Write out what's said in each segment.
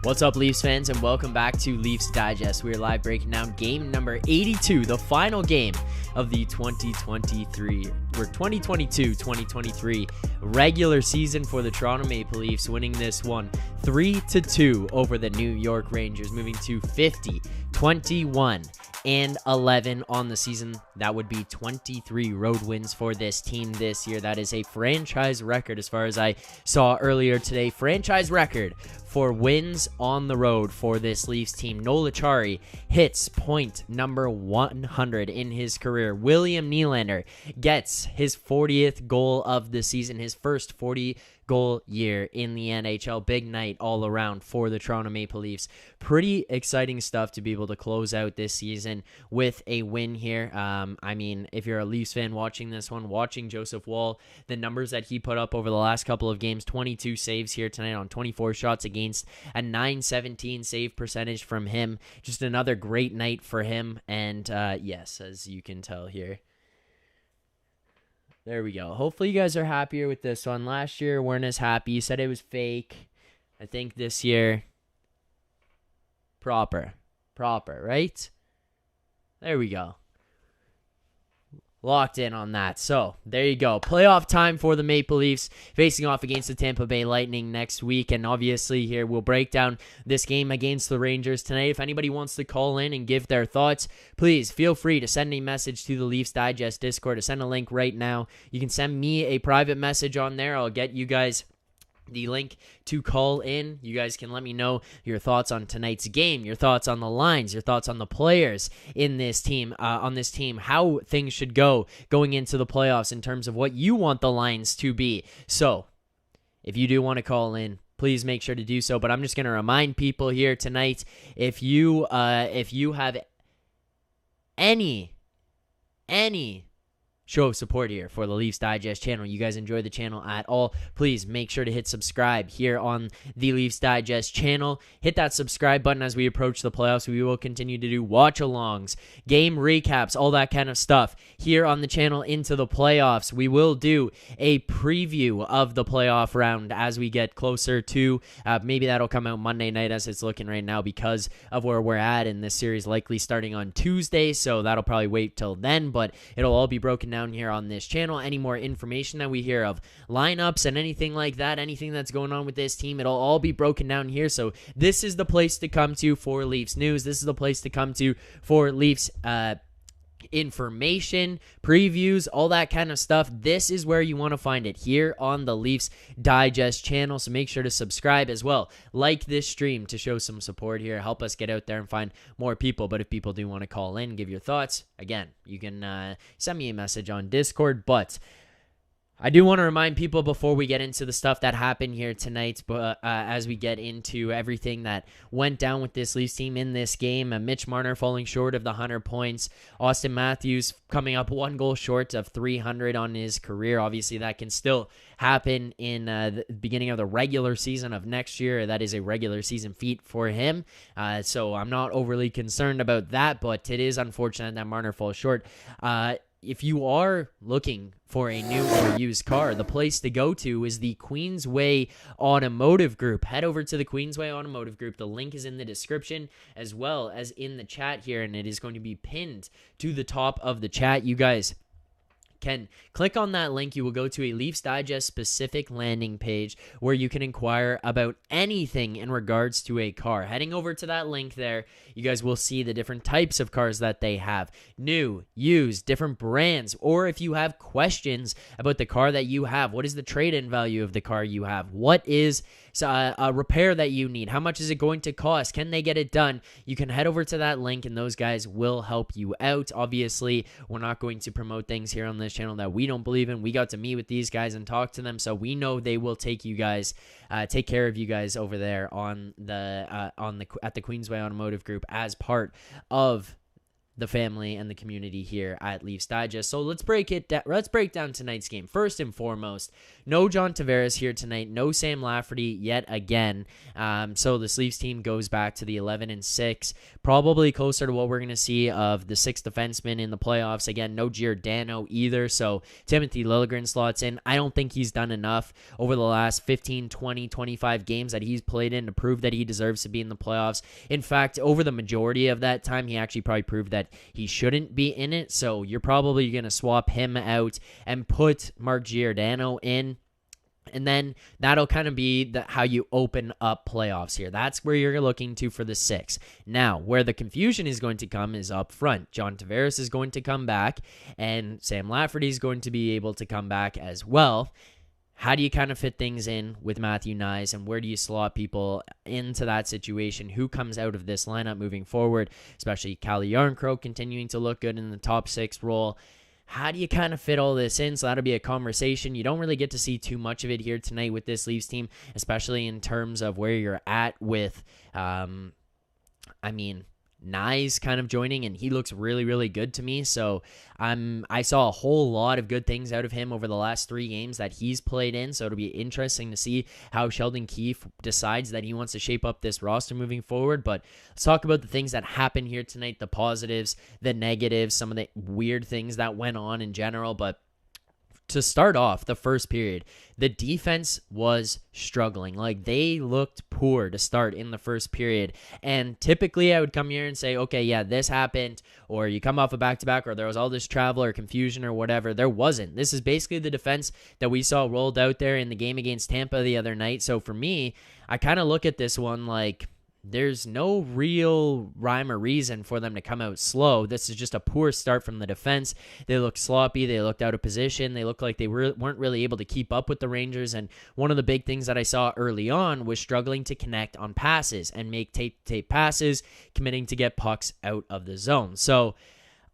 What's up, Leafs fans, and welcome back to Leafs Digest. We are live breaking down game number 82, the final game of the 2022-2023 regular season for the Toronto Maple Leafs, winning this one 3-2 over the New York Rangers, moving to 50, 21, and 11 on the season. That would be 23 road wins for this team this year. That is a franchise record, as far as I saw earlier today. Franchise record for wins on the road for this Leafs team. Noel Acciari hits point number 100 in his career. William Nylander gets his 40th goal of the season, his first 40-goal year in the NHL. Big night all around for the Toronto Maple Leafs. Pretty exciting stuff to be able to close out this season with a win here. I mean, if you're a Leafs fan watching this one, watching Joseph Woll, the numbers that he put up over the last couple of games, 22 saves here tonight on 24 shots against, a .917 save percentage from him. Just another great night for him. And yes, as you can tell here, there we go. Hopefully you guys are happier with this one. Last year weren't as happy. You said it was fake. I think this year, proper, right? There we go. Locked in on that. So, there you go. Playoff time for the Maple Leafs, facing off against the Tampa Bay Lightning next week. And obviously here, we'll break down this game against the Rangers tonight. If anybody wants to call in and give their thoughts, please feel free to send a message to the Leafs Digest Discord. To send a link right now. You can send me a private message on there. I'll get you guys the link to call in. You guys can let me know your thoughts on tonight's game, your thoughts on the lines, your thoughts on the players in this team, how things should go going into the playoffs in terms of what you want the lines to be. So, if you do want to call in, please make sure to do so. But I'm just going to remind people here tonight, if you have any show of support here for the Leafs Digest channel, you guys enjoy the channel at all, please make sure to hit subscribe here on the Leafs Digest channel. Hit that subscribe button. As we approach the playoffs, we will continue to do watch-alongs, game recaps, all that kind of stuff here on the channel into the playoffs. We will do a preview of the playoff round as we get closer to, maybe that'll come out Monday night as it's looking right now because of where we're at in this series, likely starting on Tuesday, so that'll probably wait till then, but it'll all be broken down here on this channel. Any more information that we hear of lineups and anything like that, anything that's going on with this team, it'll all be broken down here. So this is the place to come to for Leafs news. This is the place to come to for Leafs information, previews, all that kind of stuff. This is where you want to find it, here on the Leafs Digest channel. So make sure to subscribe as well. Like this stream to show some support here. Help us get out there and find more people. But if people do want to call in, give your thoughts, again, you can send me a message on Discord. But I do want to remind people before we get into the stuff that happened here tonight, but as we get into everything that went down with this Leafs team in this game, Mitch Marner falling short of the 100 points, Auston Matthews coming up one goal short of 300 on his career. Obviously, that can still happen in the beginning of the regular season of next year. That is a regular season feat for him, so I'm not overly concerned about that, but it is unfortunate that Marner falls short. If you are looking for a new or used car, the place to go to is the Queensway Automotive Group. Head over to the Queensway Automotive Group. The link is in the description as well as in the chat here, and it is going to be pinned to the top of the chat. You guys can click on that link. You will go to a Leafs Digest specific landing page where you can inquire about anything in regards to a car. Heading over to that link there, you guys will see the different types of cars that they have, new, used, different brands, or if you have questions about the car that you have, what is the trade-in value of the car you have, what is a repair that you need, how much is it going to cost, can they get it done, you can head over to that link and those guys will help you out. Obviously, we're not going to promote things here on this channel that we don't believe in. We got to meet with these guys and talk to them, so we know they will take you guys, take care of you guys over there on the at the Queensway Automotive Group as part of the family and the community here at Leafs Digest. So let's break down tonight's game. First and foremost, no John Tavares here tonight, no Sam Lafferty yet again. So this Leafs team goes back to the 11-6, probably closer to what we're going to see of the 6th defenseman in the playoffs. Again, no Giordano either, so Timothy Liljegren slots in. I don't think he's done enough over the last 15, 20, 25 games that he's played in to prove that he deserves to be in the playoffs. In fact, over the majority of that time, he actually probably proved that he shouldn't be in it, so you're probably going to swap him out and put Mark Giordano in. And then that'll kind of be how you open up playoffs here. That's where you're looking to for the 6. Now, where the confusion is going to come is up front. John Tavares is going to come back, and Sam Lafferty is going to be able to come back as well. How do you kind of fit things in with Matthew Knies, and where do you slot people into that situation? Who comes out of this lineup moving forward, especially Calle Jarnkrok continuing to look good in the top 6 role? How do you kind of fit all this in? So that'll be a conversation. You don't really get to see too much of it here tonight with this Leafs team, especially in terms of where you're at with, Knies kind of joining, and he looks really, really good to me. So I saw a whole lot of good things out of him over the last 3 games that he's played in. So it'll be interesting to see how Sheldon Keefe decides that he wants to shape up this roster moving forward. But let's talk about the things that happened here tonight, the positives, the negatives, some of the weird things that went on in general. But to start off the first period, the defense was struggling. Like, they looked poor to start in the first period. And typically I would come here and say, okay, yeah, this happened, or you come off a back-to-back, or there was all this travel or confusion or whatever. There wasn't. This is basically the defense that we saw rolled out there in the game against Tampa the other night. So for me, I kind of look at this one like, there's no real rhyme or reason for them to come out slow. This is just a poor start from the defense. They looked sloppy. They looked out of position. They looked like they weren't really able to keep up with the Rangers. And one of the big things that I saw early on was struggling to connect on passes and make tape passes, committing to get pucks out of the zone. So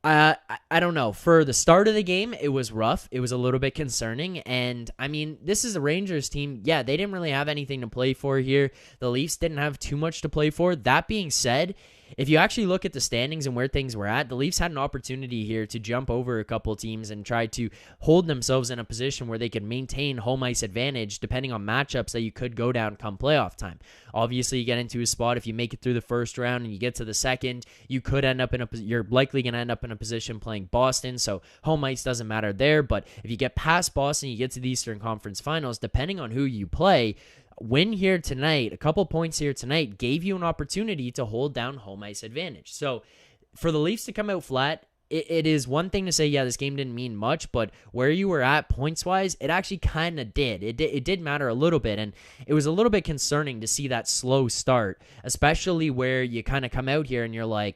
I don't know. For the start of the game, it was rough. It was a little bit concerning. And, I mean, this is a Rangers team. Yeah, they didn't really have anything to play for here. The Leafs didn't have too much to play for. That being said, if you actually look at the standings and where things were at, the Leafs had an opportunity here to jump over a couple teams and try to hold themselves in a position where they could maintain home ice advantage depending on matchups that you could go down come playoff time. Obviously, you get into a spot, if you make it through the first round and you get to the second, you're likely going to end up in a position playing Boston, so home ice doesn't matter there. But if you get past Boston, you get to the Eastern Conference Finals, depending on who you play, win here tonight, a couple points here tonight, gave you an opportunity to hold down home ice advantage. So for the Leafs to come out flat, it is one thing to say, yeah, this game didn't mean much, but where you were at points-wise, it actually kind of did. It did matter a little bit, and it was a little bit concerning to see that slow start, especially where you kind of come out here and you're like,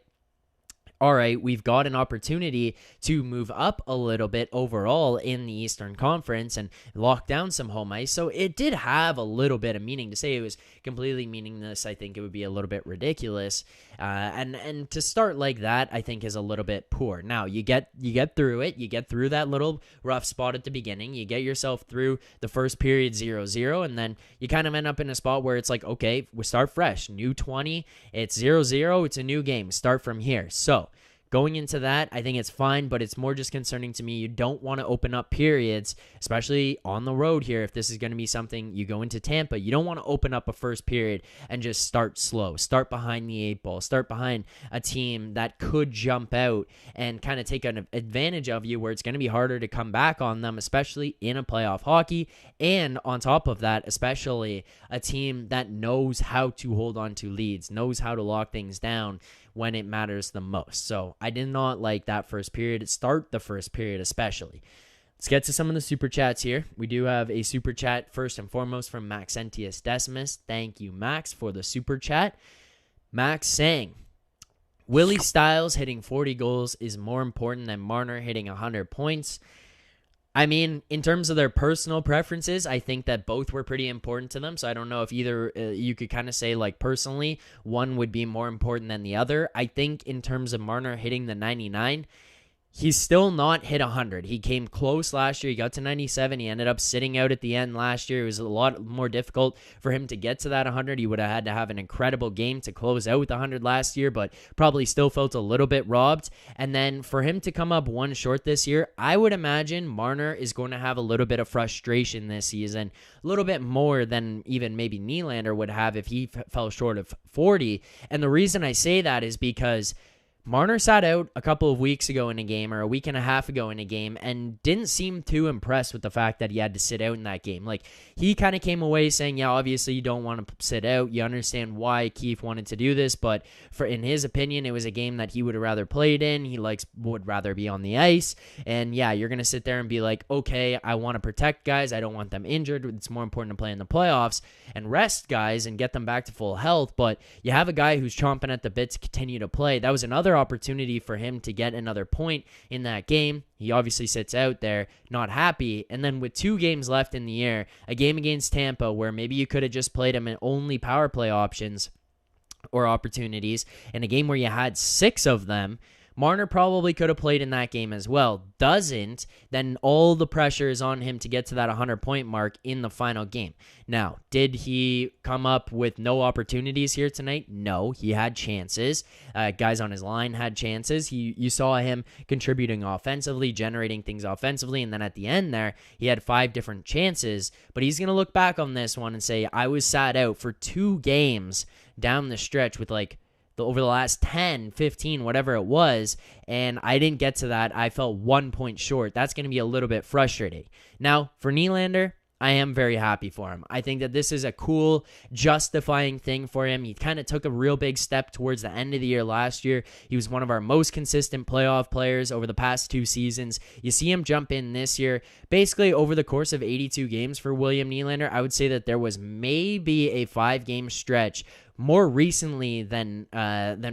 all right, we've got an opportunity to move up a little bit overall in the Eastern Conference and lock down some home ice. So it did have a little bit of meaning. To say it was completely meaningless, I think it would be a little bit ridiculous. And to start like that, I think is a little bit poor. Now, you get through it. You get through that little rough spot at the beginning. You get yourself through the first period 0-0, and then you kind of end up in a spot where it's like, okay, we start fresh. New 20, it's 0-0, it's a new game. Start from here. So going into that, I think it's fine, but it's more just concerning to me. You don't want to open up periods, especially on the road here. If this is going to be something you go into Tampa, you don't want to open up a first period and just start slow, start behind the 8 ball, start behind a team that could jump out and kind of take an advantage of you, where it's going to be harder to come back on them, especially in a playoff hockey. And on top of that, especially a team that knows how to hold on to leads, knows how to lock things down when it matters the most. So I did not like that first period. Start the first period especially. Let's get to some of the super chats here. We do have a super chat first and foremost from Maxentius Decimus. Thank you, Max, for the super chat. Max saying, Willie Stiles hitting 40 goals is more important than Marner hitting 100 points. I mean, in terms of their personal preferences, I think that both were pretty important to them. So I don't know if either you could kind of say, like, personally, one would be more important than the other. I think in terms of Marner hitting the 99, He's still not hit 100. He came close last year. He got to 97. He ended up sitting out at the end last year. It was a lot more difficult for him to get to that 100. He would have had to have an incredible game to close out with 100 last year, but probably still felt a little bit robbed. And then for him to come up one short this year, I would imagine Marner is going to have a little bit of frustration this season, a little bit more than even maybe Nylander would have if he fell short of 40. And the reason I say that is because Marner sat out a couple of weeks ago in a game, or a week and a half ago in a game, and didn't seem too impressed with the fact that he had to sit out in that game. Like, he kind of came away saying, yeah, obviously you don't want to sit out. You understand why Keefe wanted to do this, but in his opinion, it was a game that he would have rather played in. He would rather be on the ice. And yeah, you're going to sit there and be like, okay, I want to protect guys. I don't want them injured. It's more important to play in the playoffs and rest guys and get them back to full health. But you have a guy who's chomping at the bit to continue to play. That was another opportunity for him to get another point in that game. He obviously sits out there, not happy. And then with 2 games left in the year, a game against Tampa where maybe you could have just played him in only power play options or opportunities, in a game where you had 6 of them, Marner probably could have played in that game as well. Doesn't, then all the pressure is on him to get to that 100-point mark in the final game. Now, did he come up with no opportunities here tonight? No, he had chances. Guys on his line had chances. You saw him contributing offensively, generating things offensively, and then at the end there, he had 5 different chances. But he's going to look back on this one and say, I was sat out for 2 games down the stretch with over the last 10, 15, whatever it was, and I didn't get to that. I felt 1 point short. That's going to be a little bit frustrating. Now, for Nylander, I am very happy for him. I think that this is a cool, justifying thing for him. He kind of took a real big step towards the end of the year last year. He was one of our most consistent playoff players over the past 2 seasons. You see him jump in this year. Basically, over the course of 82 games for William Nylander, I would say that there was maybe a 5-game stretch more recently than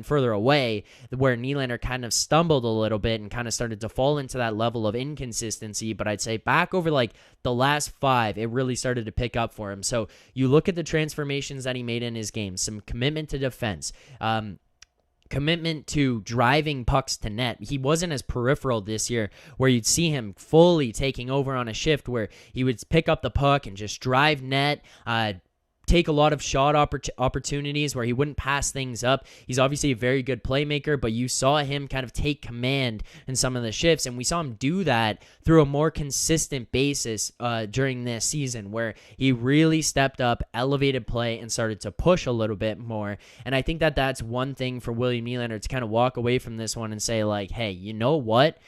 further away, where Nylander kind of stumbled a little bit and kind of started to fall into that level of inconsistency. But I'd say back over the last 5, it really started to pick up for him. So you look at the transformations that he made in his game, some commitment to defense, commitment to driving pucks to net. He wasn't as peripheral this year, where you'd see him fully taking over on a shift where he would pick up the puck and just drive net, take a lot of shot opportunities where he wouldn't pass things up. He's obviously a very good playmaker, but you saw him kind of take command in some of the shifts, and we saw him do that through a more consistent basis during this season, where he really stepped up, elevated play, and started to push a little bit more. And I think that that's one thing for William Nylander to kind of walk away from this one and say, like, hey, you know what?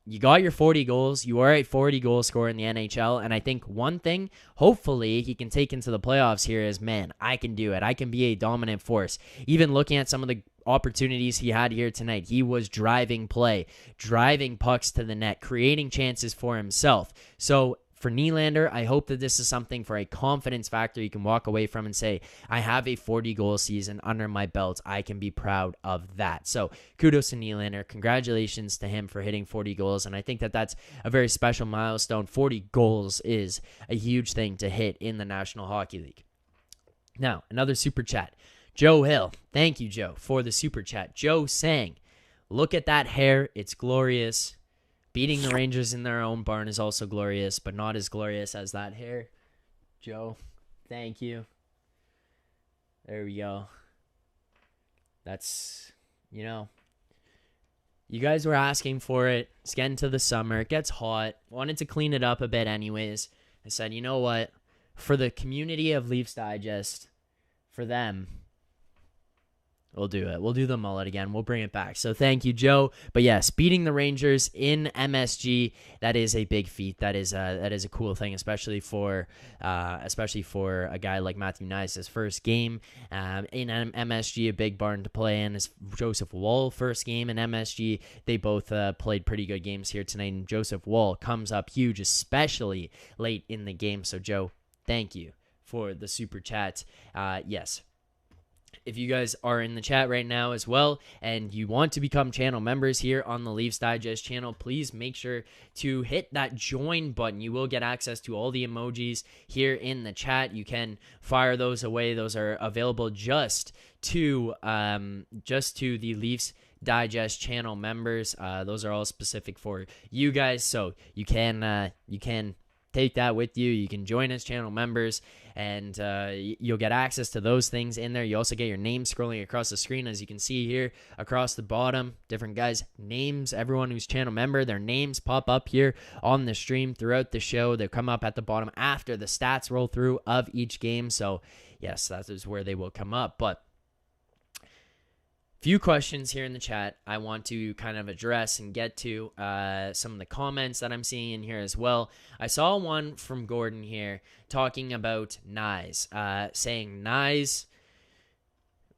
You got your 40 goals. You are a 40 goal scorer in the NHL. And I think one thing, hopefully, he can take into the playoffs here is, man, I can do it. I can be a dominant force. Even looking at some of the opportunities he had here tonight, he was driving play, driving pucks to the net, creating chances for himself. So for Nylander, I hope that this is something for a confidence factor you can walk away from and say, I have a 40-goal season under my belt. I can be proud of that. So kudos to Nylander. Congratulations to him for hitting 40 goals. And I think that that's a very special milestone. 40 goals is a huge thing to hit in the National Hockey League. Now, another super chat. Joe Hill. Thank you, Joe, for the super chat. Joe saying, look at that hair. It's glorious. Beating the Rangers in their own barn is also glorious, but not as glorious as that hair. Joe, thank you. There we go. That's, you guys were asking for it. It's getting to the summer. It gets hot. Wanted to clean it up a bit anyways. I said, you know what? For the community of Leafs Digest, for them, we'll do it. We'll do the mullet again. We'll bring it back. So thank you, Joe. But yes, beating the Rangers in MSG, that is a big feat. That is a cool thing, especially for a guy like Matthew Knies, his first game in MSG, a big barn to play in. His Joseph Woll first game in MSG. They both played pretty good games here tonight, and Joseph Woll comes up huge, especially late in the game. So Joe, thank you for the super chat. Yes. If you guys are in the chat right now as well and you want to become channel members here on the Leafs Digest channel, please make sure to hit that join button. You will get access to all the emojis here in the chat. You can fire those away. Those are available just to the Leafs Digest channel members. Those are all specific for you guys, so you can take that with you. You can join as channel members, and you'll get access to those things in there. You also get your name scrolling across the screen, as you can see here across the bottom. Different guys' names, everyone who's channel member, their names pop up here on the stream throughout the show. They come up at the bottom after the stats roll through of each game. So yes, that is where they will come up. But few questions here in the chat I want to kind of address and get to. Some of the comments that I'm seeing in here as well. I saw one from Gordon here talking about Nyes, saying Nyes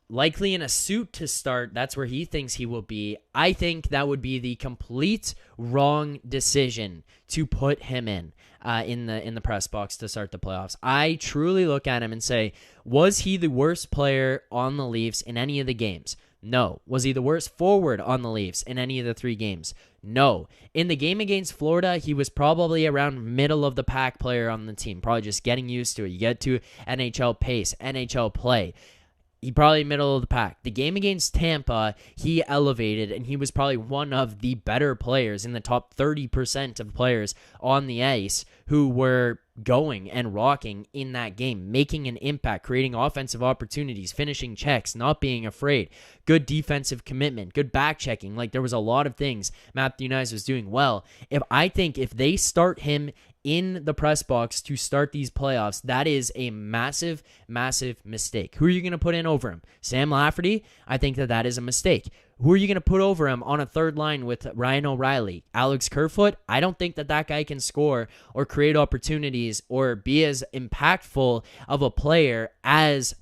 likely in a suit to start. That's where he thinks he will be. I think that would be the complete wrong decision to put him in the press box to start the playoffs. I truly look at him and say, was he the worst player on the Leafs in any of the games? No. Was he the worst forward on the Leafs in any of the 3 games? No. In the game against Florida, he was probably around middle of the pack player on the team, probably just getting used to it. You get to NHL pace, NHL play. He probably middle of the pack. The game against Tampa, he elevated, and he was probably one of the better players in the top 30% of players on the ice who were going and rocking in that game, making an impact, creating offensive opportunities, finishing checks, not being afraid, good defensive commitment, good back checking. Like, there was a lot of things Matthew Nyes was doing well. I think if they start him in the press box to start these playoffs, that is a massive, massive mistake. Who are you going to put in over him? Sam Lafferty? I think that is a mistake. Who are you going to put over him on a third line with Ryan O'Reilly? Alex Kerfoot? I don't think that guy can score or create opportunities or be as impactful of a player as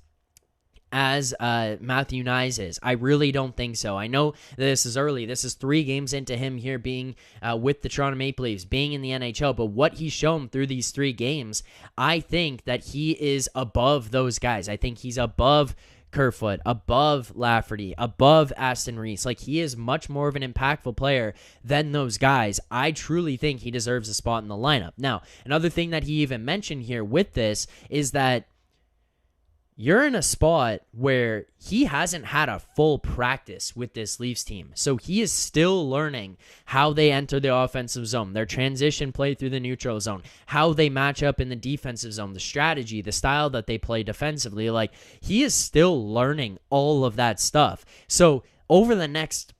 Matthew Nyes is. I really don't think so. I know this is early. This is 3 games into him here being with the Toronto Maple Leafs, being in the NHL, but what he's shown through these 3 games, I think that he is above those guys. I think he's above Kerfoot, above Lafferty, above Aston Reese. Like, he is much more of an impactful player than those guys. I truly think he deserves a spot in the lineup. Now, another thing that he even mentioned here with this is that you're in a spot where he hasn't had a full practice with this Leafs team. So he is still learning how they enter the offensive zone, their transition play through the neutral zone, how they match up in the defensive zone, the strategy, the style that they play defensively. Like, he is still learning all of that stuff. So over the next,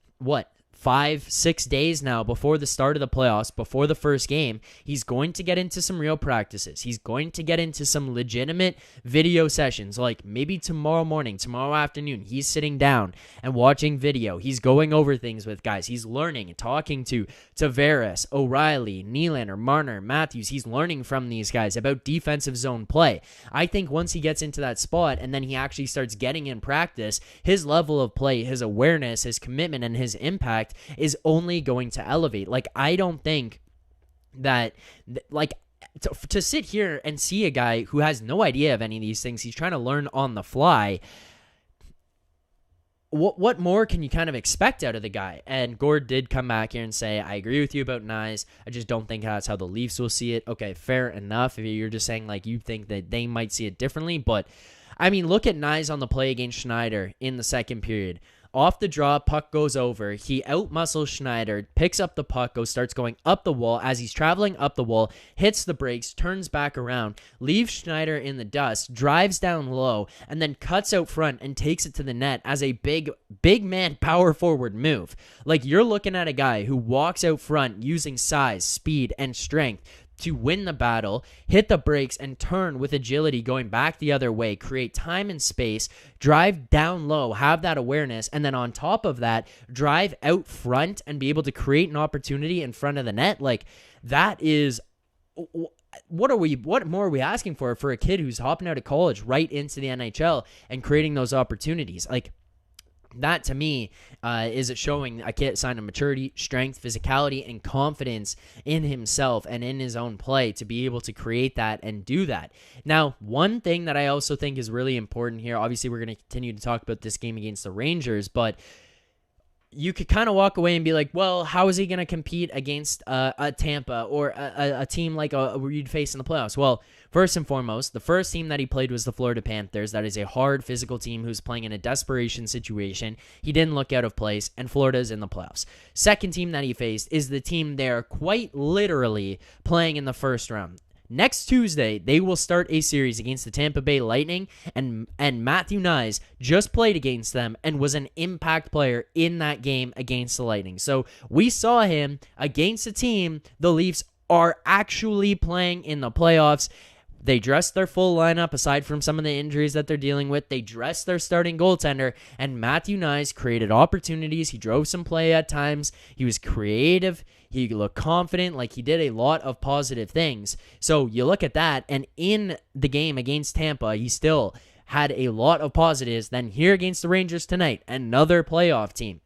5-6 days now before the start of the playoffs, before the first game, he's going to get into some real practices. He's going to get into some legitimate video sessions, like maybe tomorrow morning, tomorrow afternoon. He's sitting down and watching video. He's going over things with guys. He's learning and talking to Tavares, O'Reilly, Nylander, Marner, Matthews. He's learning from these guys about defensive zone play. I think once he gets into that spot and then he actually starts getting in practice, his level of play, his awareness, his commitment, and his impact is only going to elevate. Like, I don't think that, to sit here and see a guy who has no idea of any of these things, he's trying to learn on the fly. What more can you kind of expect out of the guy? And Gord did come back here and say, I agree with you about Nyes. I just don't think that's how the Leafs will see it. Okay, fair enough. If you're just saying, like, you think that they might see it differently. But, I mean, look at Nyes on the play against Schneider in the second period. Off the draw, puck goes over. He outmuscles Schneider, picks up the puck, starts going up the wall. As he's traveling up the wall, hits the brakes, turns back around, leaves Schneider in the dust, drives down low, and then cuts out front and takes it to the net as a big man power forward move. Like, you're looking at a guy who walks out front using size, speed, and strength to win the battle, hit the brakes, and turn with agility going back the other way, create time and space, drive down low, have that awareness, and then on top of that, drive out front and be able to create an opportunity in front of the net. Like, that is... What more are we asking for a kid who's hopping out of college right into the NHL and creating those opportunities? Like, that to me is it showing a kid sign of maturity, strength, physicality, and confidence in himself and in his own play to be able to create that and do that. Now, one thing that I also think is really important here, obviously we're going to continue to talk about this game against the Rangers, but you could kind of walk away and be like, well, how is he going to compete against a Tampa or a team like you'd face in the playoffs? Well, first and foremost, the first team that he played was the Florida Panthers. That is a hard physical team who's playing in a desperation situation. He didn't look out of place, and Florida is in the playoffs. Second team that he faced is the team they're quite literally playing in the first round. Next Tuesday, they will start a series against the Tampa Bay Lightning, and Matthew Knies just played against them and was an impact player in that game against the Lightning. So we saw him against a team the Leafs are actually playing in the playoffs. They dressed their full lineup aside from some of the injuries that they're dealing with. They dressed their starting goaltender, and Matthew Knies created opportunities. He drove some play at times. He was creative. He looked confident. Like, he did a lot of positive things. So you look at that, and in the game against Tampa, he still had a lot of positives. Then here against the Rangers tonight, another playoff team.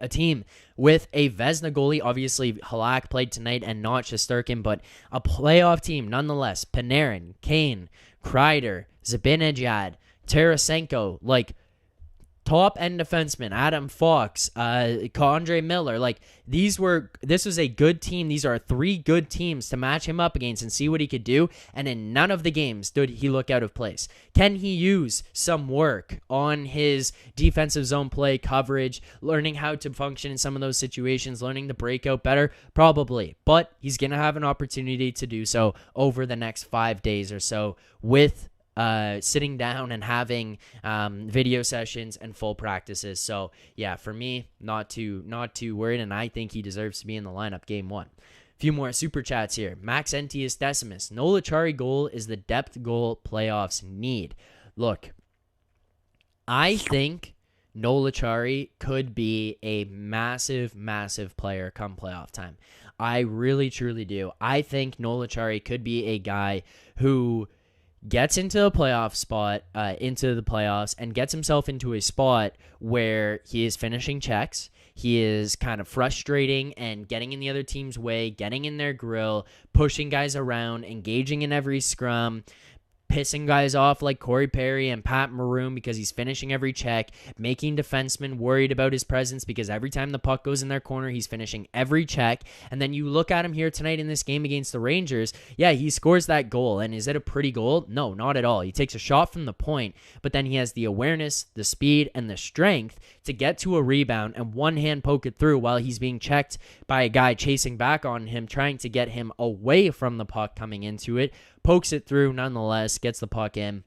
A team with a Vezina goalie. Obviously, Halak played tonight and not Shesterkin, but a playoff team nonetheless. Panarin, Kane, Kreider, Zibanejad, Tarasenko, like top-end defensemen, Adam Fox, Andre Miller. Like, this was a good team. These are three good teams to match him up against and see what he could do, and in none of the games did he look out of place. Can he use some work on his defensive zone play coverage, learning how to function in some of those situations, learning to break out better? Probably, but he's going to have an opportunity to do so over the next 5 days or so with sitting down and having video sessions and full practices. So yeah, for me, not too worried, and I think he deserves to be in the lineup game one. Few more super chats here. Max Entius Decimus. Noel Acciari goal is the depth goal playoffs need. Look, I think Noel Acciari could be a massive, massive player come playoff time. I really, truly do. I think Noel Acciari could be a guy who gets into a playoff spot, into the playoffs, and gets himself into a spot where he is finishing checks. He is kind of frustrating and getting in the other team's way, getting in their grill, pushing guys around, engaging in every scrum, pissing guys off like Corey Perry and Pat Maroon because he's finishing every check, making defensemen worried about his presence because every time the puck goes in their corner, he's finishing every check. And then you look at him here tonight in this game against the Rangers. Yeah, he scores that goal. And is it a pretty goal? No, not at all. He takes a shot from the point, but then he has the awareness, the speed, and the strength to get to a rebound and one hand poke it through while he's being checked by a guy chasing back on him, trying to get him away from the puck coming into it. Pokes it through nonetheless, gets the puck in,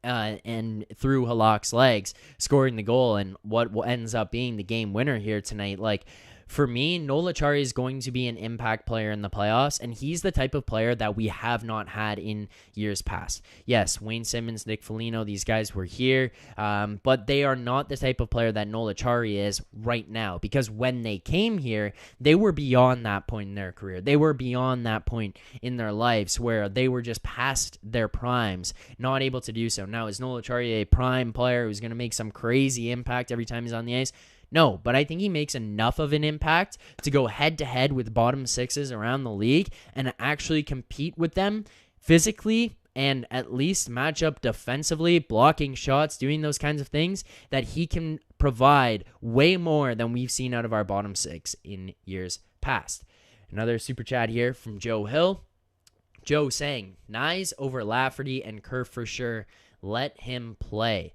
and through Halak's legs, scoring the goal, and what ends up being the game winner here tonight. Like, for me, Noel Acciari is going to be an impact player in the playoffs, and he's the type of player that we have not had in years past. Yes, Wayne Simmons, Nick Foligno, these guys were here, but they are not the type of player that Noel Acciari is right now, because when they came here, they were beyond that point in their career. They were beyond that point in their lives where they were just past their primes, not able to do so. Now, is Noel Acciari a prime player who's going to make some crazy impact every time he's on the ice? No, but I think he makes enough of an impact to go head-to-head with bottom sixes around the league and actually compete with them physically and at least match up defensively, blocking shots, doing those kinds of things, that he can provide way more than we've seen out of our bottom six in years past. Another super chat here from Joe Hill. Joe saying, Knies over Lafferty and Kerr for sure. Let him play.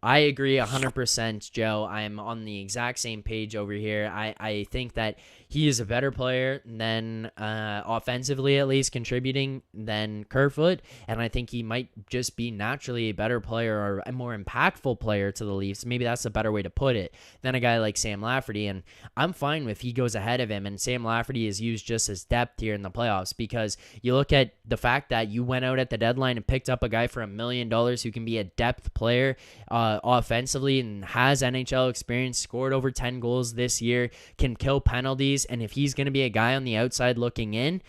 I agree 100%, Joe. I'm on the exact same page over here. I think that he is a better player than, offensively at least, contributing than Kerfoot, and I think he might just be naturally a better player or a more impactful player to the Leafs. Maybe that's a better way to put it than a guy like Sam Lafferty, and I'm fine if he goes ahead of him, and Sam Lafferty is used just as depth here in the playoffs, because you look at the fact that you went out at the deadline and picked up a guy for $1 million who can be a depth player, offensively and has NHL experience, scored over 10 goals this year, can kill penalties, and if he's going to be a guy on the outside looking in,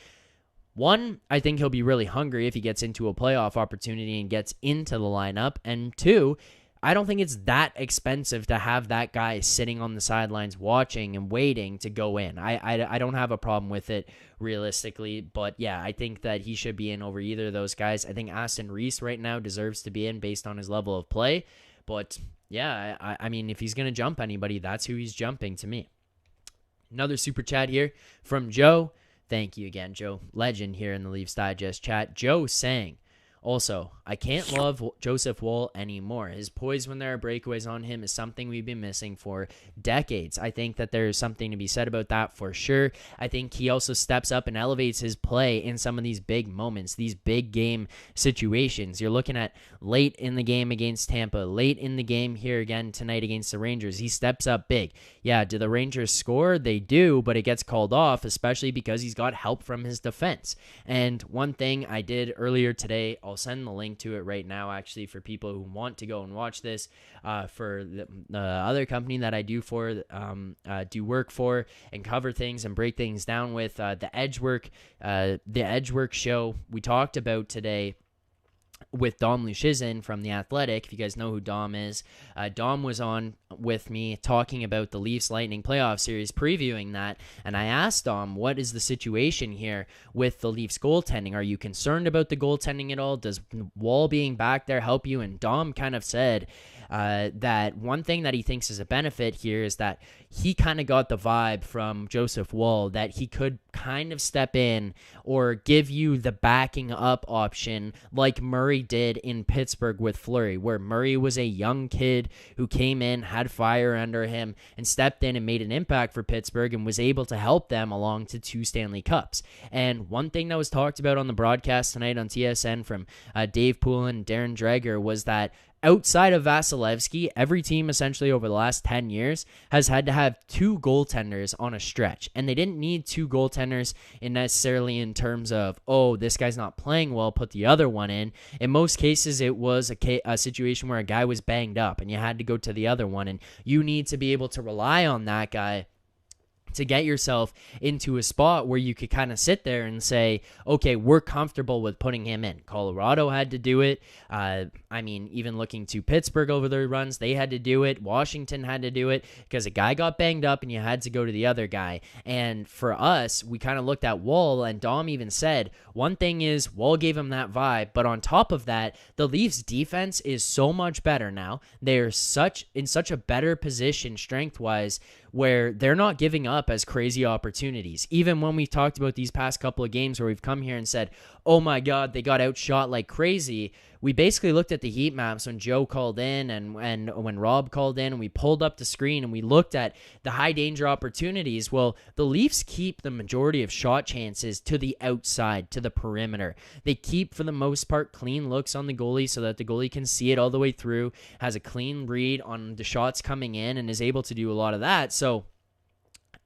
one, I think he'll be really hungry if he gets into a playoff opportunity and gets into the lineup, and two, I don't think it's that expensive to have that guy sitting on the sidelines watching and waiting to go in. I don't have a problem with it realistically, but yeah, I think that he should be in over either of those guys. I think Aston Reese right now deserves to be in based on his level of play. But yeah, I mean, if he's going to jump anybody, that's who he's jumping to me. Another super chat here from Joe. Thank you again, Joe. Legend here in the Leafs Digest chat. Joe saying, also, I can't love Joseph Woll anymore. His poise when there are breakaways on him is something we've been missing for decades. I think that there's something to be said about that for sure. I think he also steps up and elevates his play in some of these big moments, these big game situations. You're looking at late in the game against Tampa, late in the game here again tonight against the Rangers. He steps up big. Yeah, do the Rangers score? They do, but it gets called off, especially because he's got help from his defense. And one thing I did earlier today, I'll send the link to it right now, actually, for people who want to go and watch this. For the other company that I do work for and cover things and break things down with, the Edgework show we talked about today with Dom Luszczyszyn from The Athletic. If you guys know who Dom is, Dom was on with me talking about the Leafs Lightning playoff series, previewing that, and I asked Dom, what is the situation here with the Leafs goaltending? Are you concerned about the goaltending at all? Does Woll being back there help you? And Dom kind of said that one thing that he thinks is a benefit here is that he kind of got the vibe from Joseph Woll that he could kind of step in or give you the backing up option like Murray did in Pittsburgh with Fleury, where Murray was a young kid who came in, had fire under him, and stepped in and made an impact for Pittsburgh and was able to help them along to 2 Stanley Cups. And one thing that was talked about on the broadcast tonight on TSN from Dave Poulin and Darren Dreger was that outside of Vasilevsky, every team essentially over the last 10 years has had to have 2 goaltenders on a stretch. And they didn't need 2 goaltenders necessarily in terms of, oh, this guy's not playing well, put the other one in. In most cases, it was a situation where a guy was banged up and you had to go to the other one. And you need to be able to rely on that guy to get yourself into a spot where you could kind of sit there and say, okay, we're comfortable with putting him in. Colorado had to do it. I mean, even looking to Pittsburgh over their runs, they had to do it. Washington had to do it because a guy got banged up and you had to go to the other guy. And for us, we kind of looked at Woll, and Dom even said, one thing is Woll gave him that vibe, but on top of that, the Leafs defense is so much better now. They're in such a better position strength-wise where they're not giving up as crazy opportunities. Even when we talked about these past couple of games where we've come here and said, oh my God, they got outshot like crazy, we basically looked at the heat maps when Joe called in and when Rob called in, and we pulled up the screen and we looked at the high danger opportunities. Well, the Leafs keep the majority of shot chances to the outside, to the perimeter. They keep, for the most part, clean looks on the goalie so that the goalie can see it all the way through, has a clean read on the shots coming in, and is able to do a lot of that. So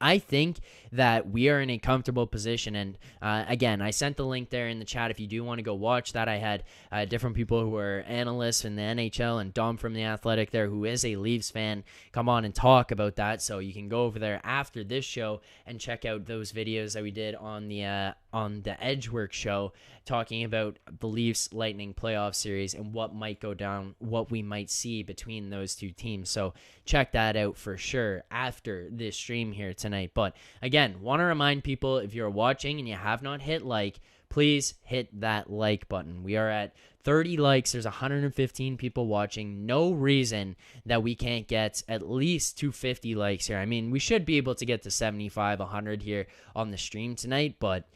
I think that we are in a comfortable position. And again, I sent the link there in the chat if you do want to go watch that. I had different people who are analysts in the NHL and Dom from The Athletic there, who is a Leafs fan, come on and talk about that. So you can go over there after this show and check out those videos that we did on the Edgework show, talking about the Leafs Lightning playoff series and what might go down, what we might see between those two teams. So check that out for sure after this stream here tonight. But again, want to remind people, if you're watching and you have not hit like, please hit that like button. We are at 30 likes. There's 115 people watching. No reason that we can't get at least 250 likes here. I mean, we should be able to get to 75, 100 here on the stream tonight, but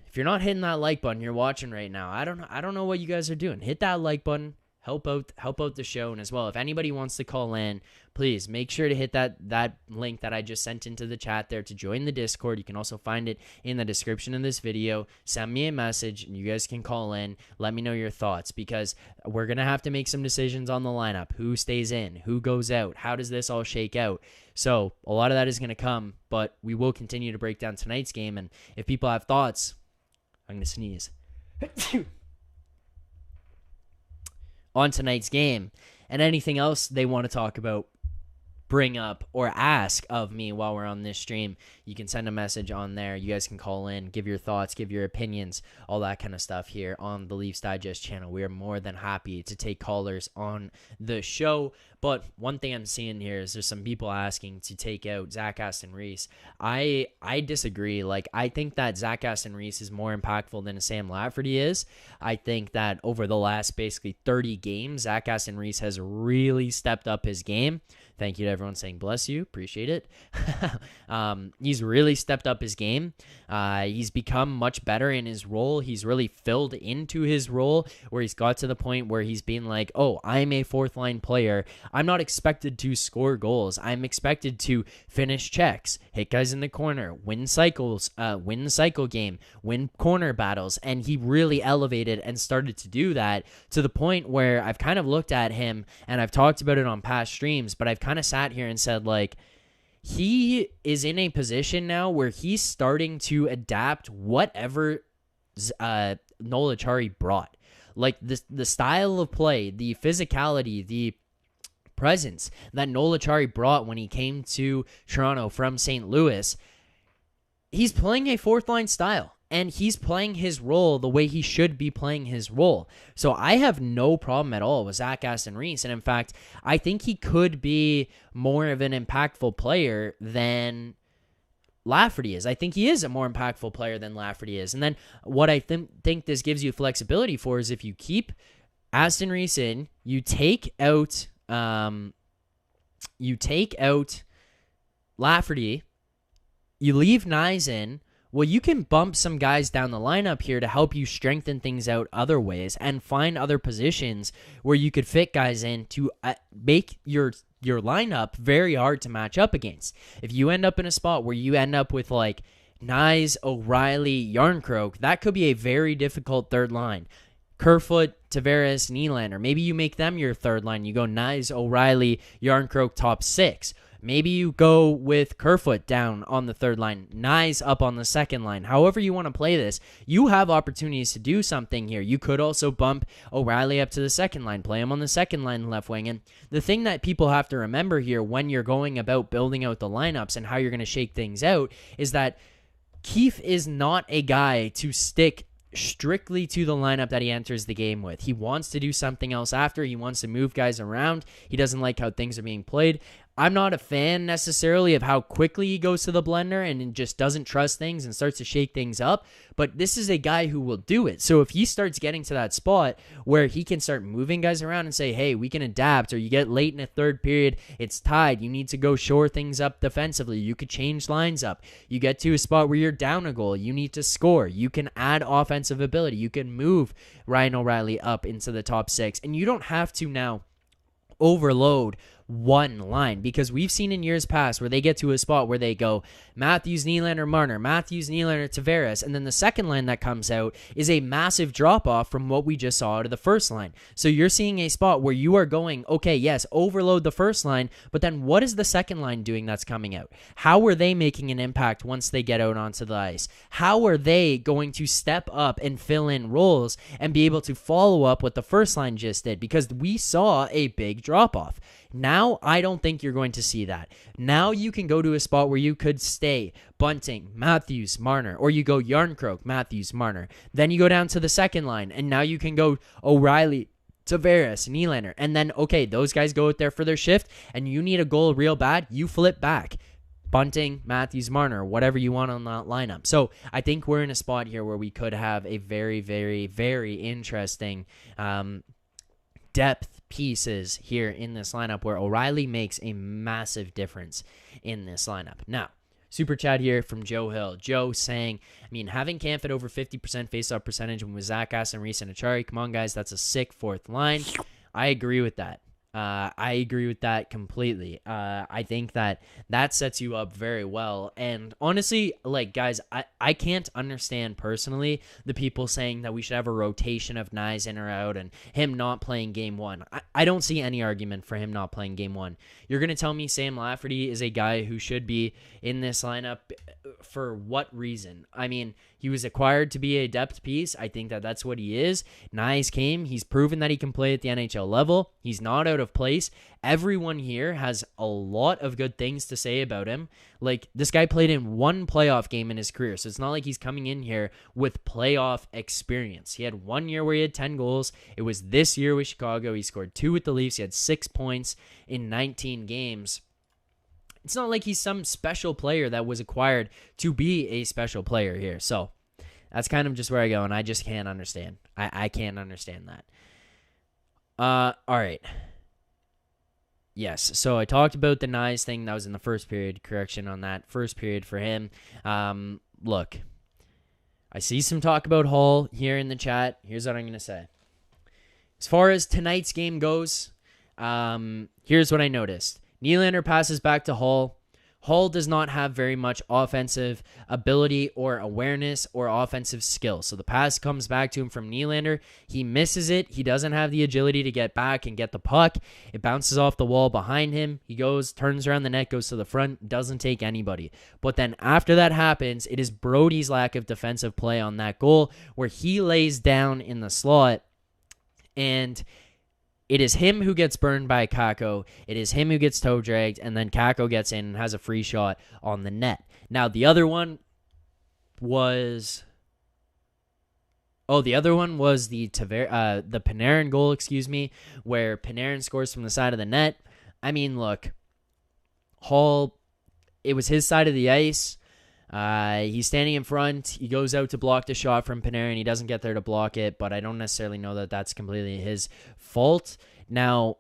if you're not hitting that like button, you're watching right now, I don't know what you guys are doing. Hit that like button. Help out the show. And as well, if anybody wants to call in, please make sure to hit that link that I just sent into the chat there to join the Discord. You can also find it in the description of this video. Send me a message and you guys can call in. Let me know your thoughts, because we're going to have to make some decisions on the lineup. Who stays in? Who goes out? How does this all shake out? So a lot of that is going to come, but we will continue to break down tonight's game. And if people have thoughts, I'm going to sneeze. On tonight's game and anything else they want to talk about, bring up or ask of me while we're on this stream, you can send a message on there. You guys can call in, give your thoughts, give your opinions, all that kind of stuff here on the Leafs Digest channel. We are more than happy to take callers on the show. But one thing I'm seeing here is there's some people asking to take out Zach Aston-Reese. I disagree. Like, I think that Zach Aston-Reese is more impactful than Sam Lafferty is. I think that over the last basically 30 games, Zach Aston-Reese has really stepped up his game. Thank you to everyone saying bless you. Appreciate it. He's really stepped up his game. He's become much better in his role. He's really filled into his role where he's got to the point where he's been like, oh, I'm a fourth line player. I'm not expected to score goals. I'm expected to finish checks, hit guys in the corner, win cycles, win the cycle game, win corner battles. And he really elevated and started to do that to the point where I've kind of looked at him and I've talked about it on past streams, but I've kind of sat here and said, like, he is in a position now where he's starting to adapt whatever Noel Acciari brought. Like, the style of play, the physicality, the presence that Noel Acciari brought when he came to Toronto from St. Louis. He's playing a fourth line style. And he's playing his role the way he should be playing his role. So I have no problem at all with Zach Aston-Reese. And in fact, I think he could be more of an impactful player than Lafferty is. I think he is a more impactful player than Lafferty is. And then what I think this gives you flexibility for is if you keep Aston-Reese in, you take out Lafferty, you leave Nyes in. Well, you can bump some guys down the lineup here to help you strengthen things out other ways and find other positions where you could fit guys in to make your lineup very hard to match up against. If you end up in a spot where you end up with like Nyes, O'Reilly, Yarncroke, that could be a very difficult third line. Kerfoot, Tavares, Nylander. Maybe you make them your third line. You go Nyes, O'Reilly, Yarncroke, top six. Maybe you go with Kerfoot down on the third line, Nyes up on the second line. However you want to play this, you have opportunities to do something here. You could also bump O'Reilly up to the second line, play him on the second line left wing. And the thing that people have to remember here when you're going about building out the lineups and how you're going to shake things out is that Keefe is not a guy to stick strictly to the lineup that he enters the game with. He wants to do something else after. He wants to move guys around. He doesn't like how things are being played. I'm not a fan necessarily of how quickly he goes to the blender and just doesn't trust things and starts to shake things up, but this is a guy who will do it. So if he starts getting to that spot where he can start moving guys around and say, hey, we can adapt, or you get late in a third period, it's tied, you need to go shore things up defensively, you could change lines up, you get to a spot where you're down a goal, you need to score, you can add offensive ability, you can move Ryan O'Reilly up into the top six, and you don't have to now overload one line, because we've seen in years past where they get to a spot where they go Matthews, Nylander, Marner, Matthews, Nylander, Tavares, and then the second line that comes out is a massive drop-off from what we just saw out of the first line. So you're seeing a spot where you are going, okay, yes, overload the first line, but then what is the second line doing that's coming out? How are they making an impact once they get out onto the ice? How are they going to step up and fill in roles and be able to follow up what the first line just did? Because we saw a big drop-off. Now, I don't think you're going to see that. Now you can go to a spot where you could stay Bunting, Matthews, Marner, or you go Yarncroke, Matthews, Marner. Then you go down to the second line, and now you can go O'Reilly, Tavares, Nylander. And then, okay, those guys go out there for their shift, and you need a goal real bad, you flip back. Bunting, Matthews, Marner, whatever you want on that lineup. So I think we're in a spot here where we could have a very, very, very interesting depth pieces here in this lineup where O'Reilly makes a massive difference in this lineup. Now, super chat here from Joe Hill. Joe saying, having Kampf at over 50% faceoff percentage with Zach Aston-Reese and Acciari, come on, guys, that's a sick fourth line. I agree with that. I agree with that completely. I think that sets you up very well. And honestly, like, guys, I can't understand personally the people saying that we should have a rotation of Nyes in or out and him not playing game one. I don't see any argument for him not playing game one. You're going to tell me Sam Lafferty is a guy who should be in this lineup for what reason? He was acquired to be a depth piece. I think that that's what he is. Nyes came. He's proven that he can play at the NHL level. He's not out of place. Everyone here has a lot of good things to say about him. Like, this guy played in one playoff game in his career, so it's not like he's coming in here with playoff experience. He had 1 year where he had 10 goals. It was this year with Chicago. He scored 2 with the Leafs. He had 6 points in 19 games. It's not like he's some special player that was acquired to be a special player here. So that's kind of just where I go, and I just can't understand. I can't understand that. All right. Yes, so I talked about the Nyes thing. That was in the first period. Correction on that. First period for him. Look, I see some talk about Hall here in the chat. Here's what I'm going to say. As far as tonight's game goes, here's what I noticed. Nylander passes back to Hall. Hall does not have very much offensive ability or awareness or offensive skill. So the pass comes back to him from Nylander. He misses it. He doesn't have the agility to get back and get the puck. It bounces off the wall behind him. He goes, turns around the net, goes to the front, doesn't take anybody. But then after that happens, it is Brody's lack of defensive play on that goal where he lays down in the slot, and it is him who gets burned by Kakko. It is him who gets toe dragged, and then Kakko gets in and has a free shot on the net. Now, the other one was the Panarin goal, where Panarin scores from the side of the net. I mean, look, Hall, it was his side of the ice. He's standing in front. He goes out to block the shot from Panarin. He doesn't get there to block it, but I don't necessarily know that that's completely his fault. Now,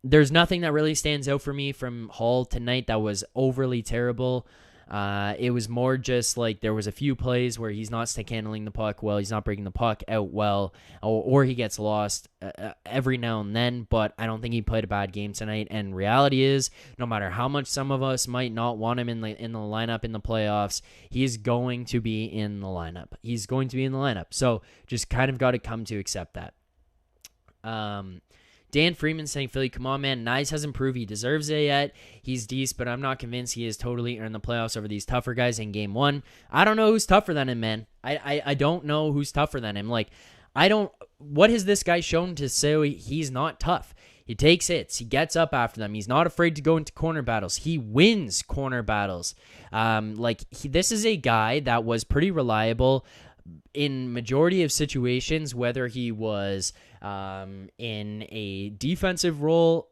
there's nothing that really stands out for me from Hall tonight that was overly terrible. It was more just like there was a few plays where he's not stick handling the puck well. He's not breaking the puck out well, or he gets lost every now and then, but I don't think he played a bad game tonight. And reality is, no matter how much some of us might not want him in the lineup in the playoffs, he's going to be in the lineup. He's going to be in the lineup. So just kind of got to come to accept that. Dan Freeman saying, Philly, come on, man. Nyes hasn't proved he deserves it yet. He's decent, but I'm not convinced he has totally earned the playoffs over these tougher guys in game one. I don't know who's tougher than him, man. I don't know who's tougher than him. Like, what has this guy shown to say he's not tough? He takes hits. He gets up after them. He's not afraid to go into corner battles. He wins corner battles. This is a guy that was pretty reliable in majority of situations, whether he was in a defensive role,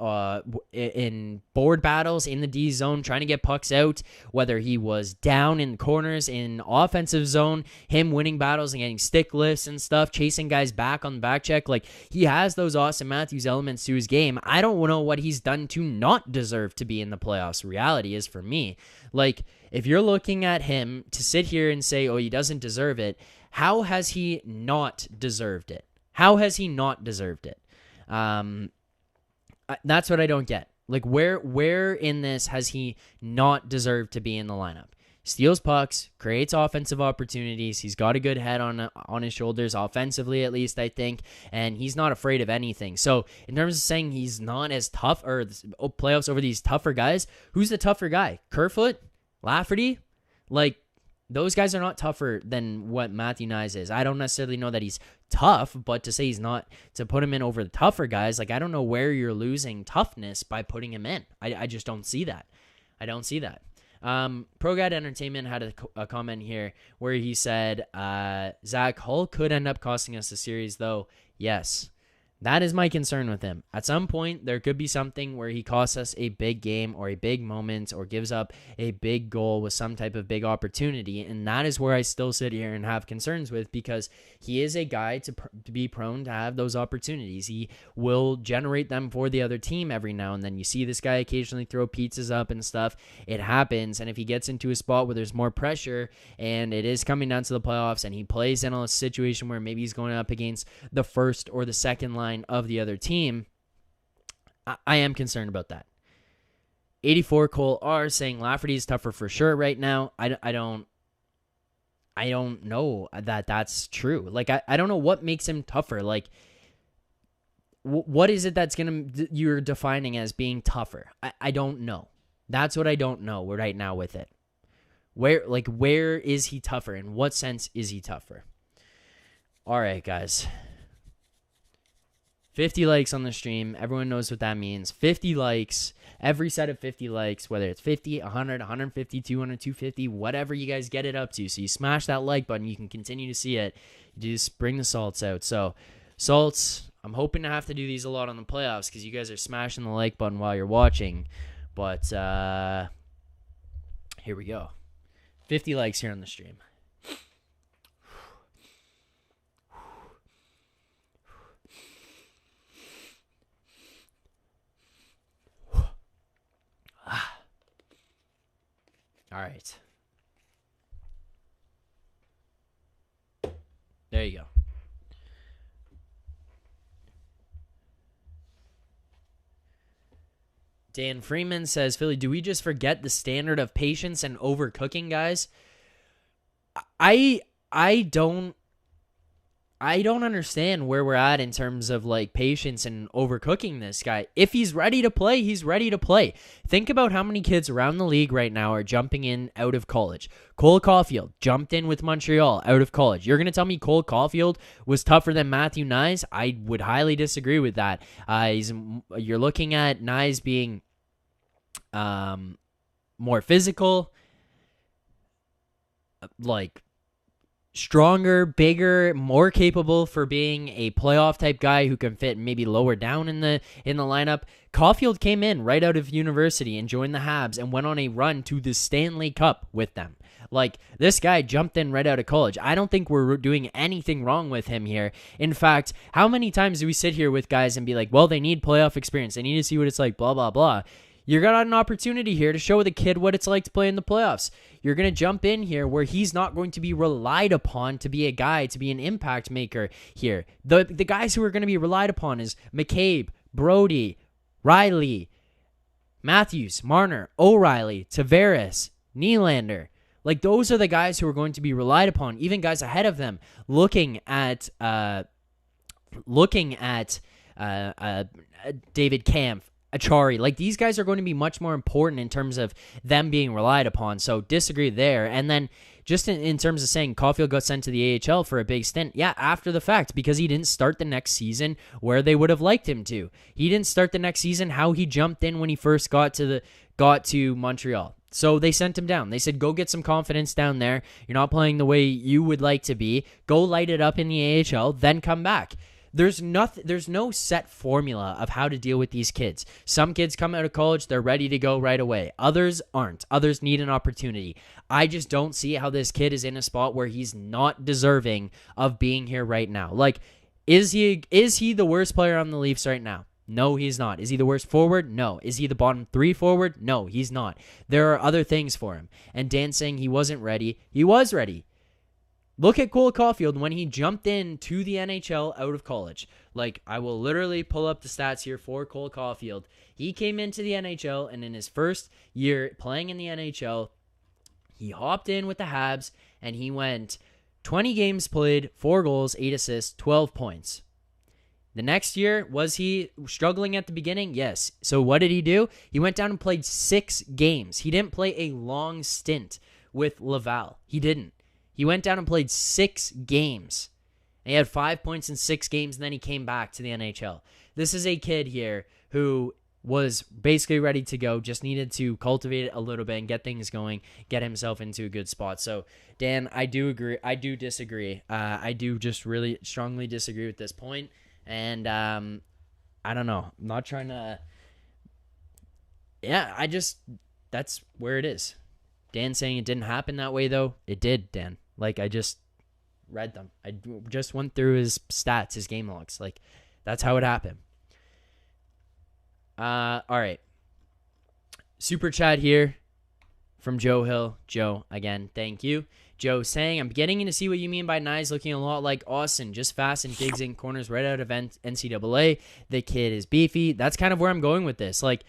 in board battles in the D zone, trying to get pucks out, whether he was down in corners in offensive zone, him winning battles and getting stick lifts and stuff, chasing guys back on the back check. Like, he has those Austin Matthews elements to his game. I don't know what he's done to not deserve to be in the playoffs. Reality is, for me, like, if you're looking at him to sit here and say, oh, he doesn't deserve it, how has he not deserved it? How has he not deserved it? That's what I don't get. Like, where in this has he not deserved to be in the lineup? Steals pucks, creates offensive opportunities. He's got a good head on his shoulders, offensively at least, I think, and he's not afraid of anything. So in terms of saying he's not as tough, or playoffs over these tougher guys, who's the tougher guy? Kerfoot? Lafferty? Like, those guys are not tougher than what Matthew Nyes is. I don't necessarily know that he's tough, but to say he's not, to put him in over the tougher guys, like, I don't know where you're losing toughness by putting him in. I just don't see that. I don't see that. ProGuide Entertainment had a comment here where he said, Zach, Hull could end up costing us the series, though. Yes. That is my concern with him. At some point, there could be something where he costs us a big game or a big moment or gives up a big goal with some type of big opportunity, and that is where I still sit here and have concerns with, because he is a guy to be prone to have those opportunities. He will generate them for the other team every now and then. You see this guy occasionally throw pizzas up and stuff. It happens, and if he gets into a spot where there's more pressure and it is coming down to the playoffs and he plays in a situation where maybe he's going up against the first or the second line of the other team, I am concerned about that. 84 Cole R saying Lafferty is tougher for sure right now. I don't know that that's true. Like, I don't know what makes him tougher. Like, what is it that's you're defining as being tougher? I don't know. That's what I don't know right now with it. Where is he tougher? In what sense is he tougher? All right, guys. 50 likes on the stream. Everyone knows what that means. 50 likes. Every set of 50 likes, whether it's 50, 100, 150, 200, 250, whatever you guys get it up to. So you smash that like button. You can continue to see it. You just bring the salts out. So salts, I'm hoping to have to do these a lot on the playoffs because you guys are smashing the like button while you're watching. But here we go. 50 likes here on the stream. All right. There you go. Dan Freeman says, Philly, do we just forget the standard of patience and overcooking, guys? I don't understand where we're at in terms of like patience and overcooking this guy. If he's ready to play, he's ready to play. Think about how many kids around the league right now are jumping in out of college. Cole Caulfield jumped in with Montreal out of college. You're going to tell me Cole Caulfield was tougher than Matthew Nyes? I would highly disagree with that. You're looking at Nyes being more physical, like stronger, bigger, more capable for being a playoff type guy who can fit maybe lower down in the lineup. Caulfield came in right out of university and joined the Habs and went on a run to the Stanley Cup with them. Like, this guy jumped in right out of college. I don't think we're doing anything wrong with him here. In fact, how many times do we sit here with guys and be like, well, they need playoff experience. They need to see what it's like, blah, blah, blah. You're got an opportunity here to show the kid what it's like to play in the playoffs. You're going to jump in here where he's not going to be relied upon to be a guy, to be an impact maker here. The guys who are going to be relied upon is McCabe, Brody, Riley, Matthews, Marner, O'Reilly, Tavares, Nylander. Like, those are the guys who are going to be relied upon. Even guys ahead of them looking at David Kampf, Achari. Like, these guys are going to be much more important in terms of them being relied upon. So disagree there. And then just in terms of saying Caulfield got sent to the AHL for a big stint. Yeah, after the fact, because he didn't start the next season where they would have liked him to. He didn't start the next season how he jumped in when he first got to Montreal. So they sent him down. They said, go get some confidence down there. You're not playing the way you would like to be. Go light it up in the AHL, then come back. There's no set formula of how to deal with these kids. Some kids come out of college, they're ready to go right away. Others aren't. Others need an opportunity. I just don't see how this kid is in a spot where he's not deserving of being here right now. Like, is he the worst player on the Leafs right now? No, he's not. Is he the worst forward? No. Is he the bottom 3 forward? No, he's not. There are other things for him. And Dan saying he wasn't ready. He was ready. Look at Cole Caulfield when he jumped into the NHL out of college. Like, I will literally pull up the stats here for Cole Caulfield. He came into the NHL, and in his first year playing in the NHL, he hopped in with the Habs, and he went 20 games played, 4 goals, 8 assists, 12 points. The next year, was he struggling at the beginning? Yes. So what did he do? He went down and played 6 games. He didn't play a long stint with Laval. He didn't. He went down and played 6 games. He had 5 points in 6 games, and then he came back to the NHL. This is a kid here who was basically ready to go, just needed to cultivate it a little bit and get things going, get himself into a good spot. So, Dan, I do agree. I do disagree. I do just really strongly disagree with this point. And I don't know. I'm not trying to... Yeah, that's where it is. Dan saying it didn't happen that way, though. It did, Dan. Like, I just read them. I just went through his stats, his game logs. Like, that's how it happened. All right. Super chat here from Joe Hill. Joe, again, thank you. Joe saying, I'm beginning to see what you mean by Nyes looking a lot like Austin. Just fast and digs in corners right out of NCAA. The kid is beefy. That's kind of where I'm going with this. Like,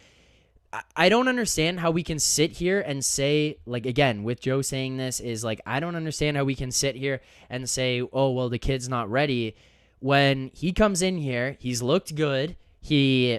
I don't understand how we can sit here and say, like, again, with Joe saying this, is like, I don't understand how we can sit here and say, oh, well, the kid's not ready. When he comes in here, he's looked good. He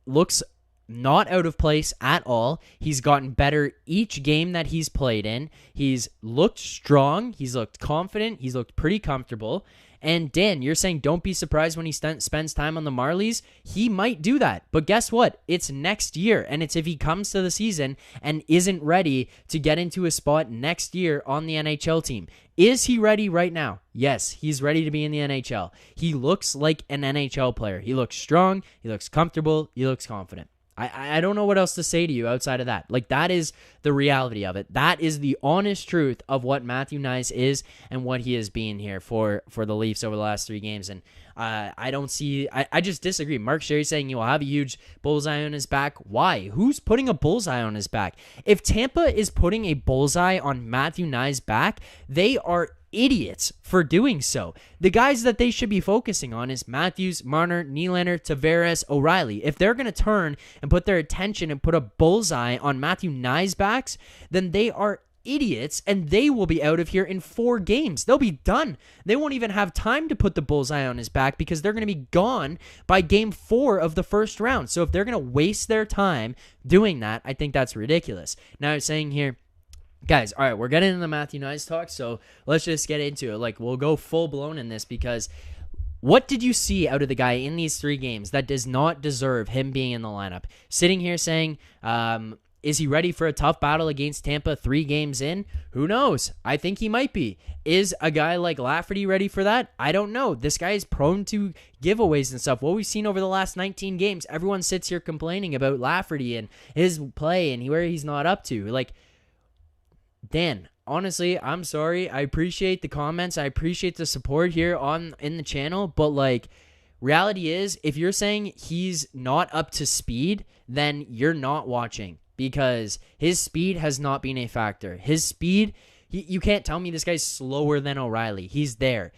looks not out of place at all. He's gotten better each game that he's played in. He's looked strong. He's looked confident. He's looked pretty comfortable. And Dan, you're saying don't be surprised when he spends time on the Marlies. He might do that. But guess what? It's next year. And it's if he comes to the season and isn't ready to get into a spot next year on the NHL team. Is he ready right now? Yes, he's ready to be in the NHL. He looks like an NHL player. He looks strong. He looks comfortable. He looks confident. I don't know what else to say to you outside of that. Like, that is the reality of it. That is the honest truth of what Matthew Knies is and what he has been here for the Leafs over the last 3 games. And I just disagree. Mark Sherry saying he will have a huge bullseye on his back. Why? Who's putting a bullseye on his back? If Tampa is putting a bullseye on Matthew Knies' back, they are idiots for doing so. The guys that they should be focusing on is Matthews, Marner, Nylander, Tavares, O'Reilly. If they're going to turn and put their attention and put a bullseye on Matthew Knies' backs, then they are idiots, and they will be out of here in 4 games. They'll be done. They won't even have time to put the bullseye on his back because they're going to be gone by game 4 of the first round. So if they're going to waste their time doing that, I think that's ridiculous. Now I'm saying here, guys, all right, we're getting into the Matthew Knies talk, so let's just get into it. Like, we'll go full-blown in this because what did you see out of the guy in these 3 games that does not deserve him being in the lineup? Sitting here saying, is he ready for a tough battle against Tampa 3 games in? Who knows? I think he might be. Is a guy like Lafferty ready for that? I don't know. This guy is prone to giveaways and stuff. What we've seen over the last 19 games, everyone sits here complaining about Lafferty and his play and where he's not up to. Like, Dan, honestly, I'm sorry. I appreciate the comments. I appreciate the support here in the channel. But, like, reality is, if you're saying he's not up to speed, then you're not watching because his speed has not been a factor. His speed, you can't tell me this guy's slower than O'Reilly. He's there.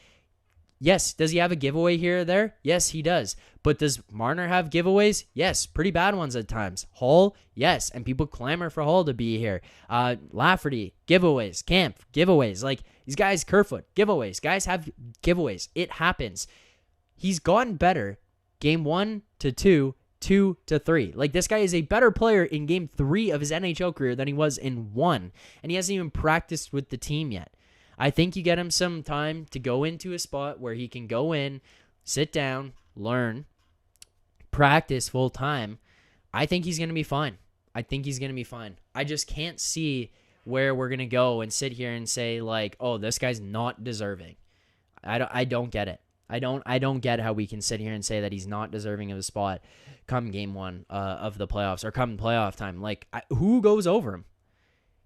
Yes, does he have a giveaway here or there? Yes, he does. But does Marner have giveaways? Yes, pretty bad ones at times. Hall, yes, and people clamor for Hall to be here. Lafferty, giveaways. Camp, giveaways. Like, these guys, Kerfoot, giveaways. Guys have giveaways. It happens. He's gotten better. Game 1 to 2, 2 to 3. Like, this guy is a better player in game 3 of his NHL career than he was in 1. And he hasn't even practiced with the team yet. I think you get him some time to go into a spot where he can go in, sit down, learn, practice full time. I think he's going to be fine. I just can't see where we're going to go and sit here and say, like, oh, this guy's not deserving. I don't get it. I don't get how we can sit here and say that he's not deserving of a spot come game 1 of the playoffs or come playoff time. Like, who goes over him?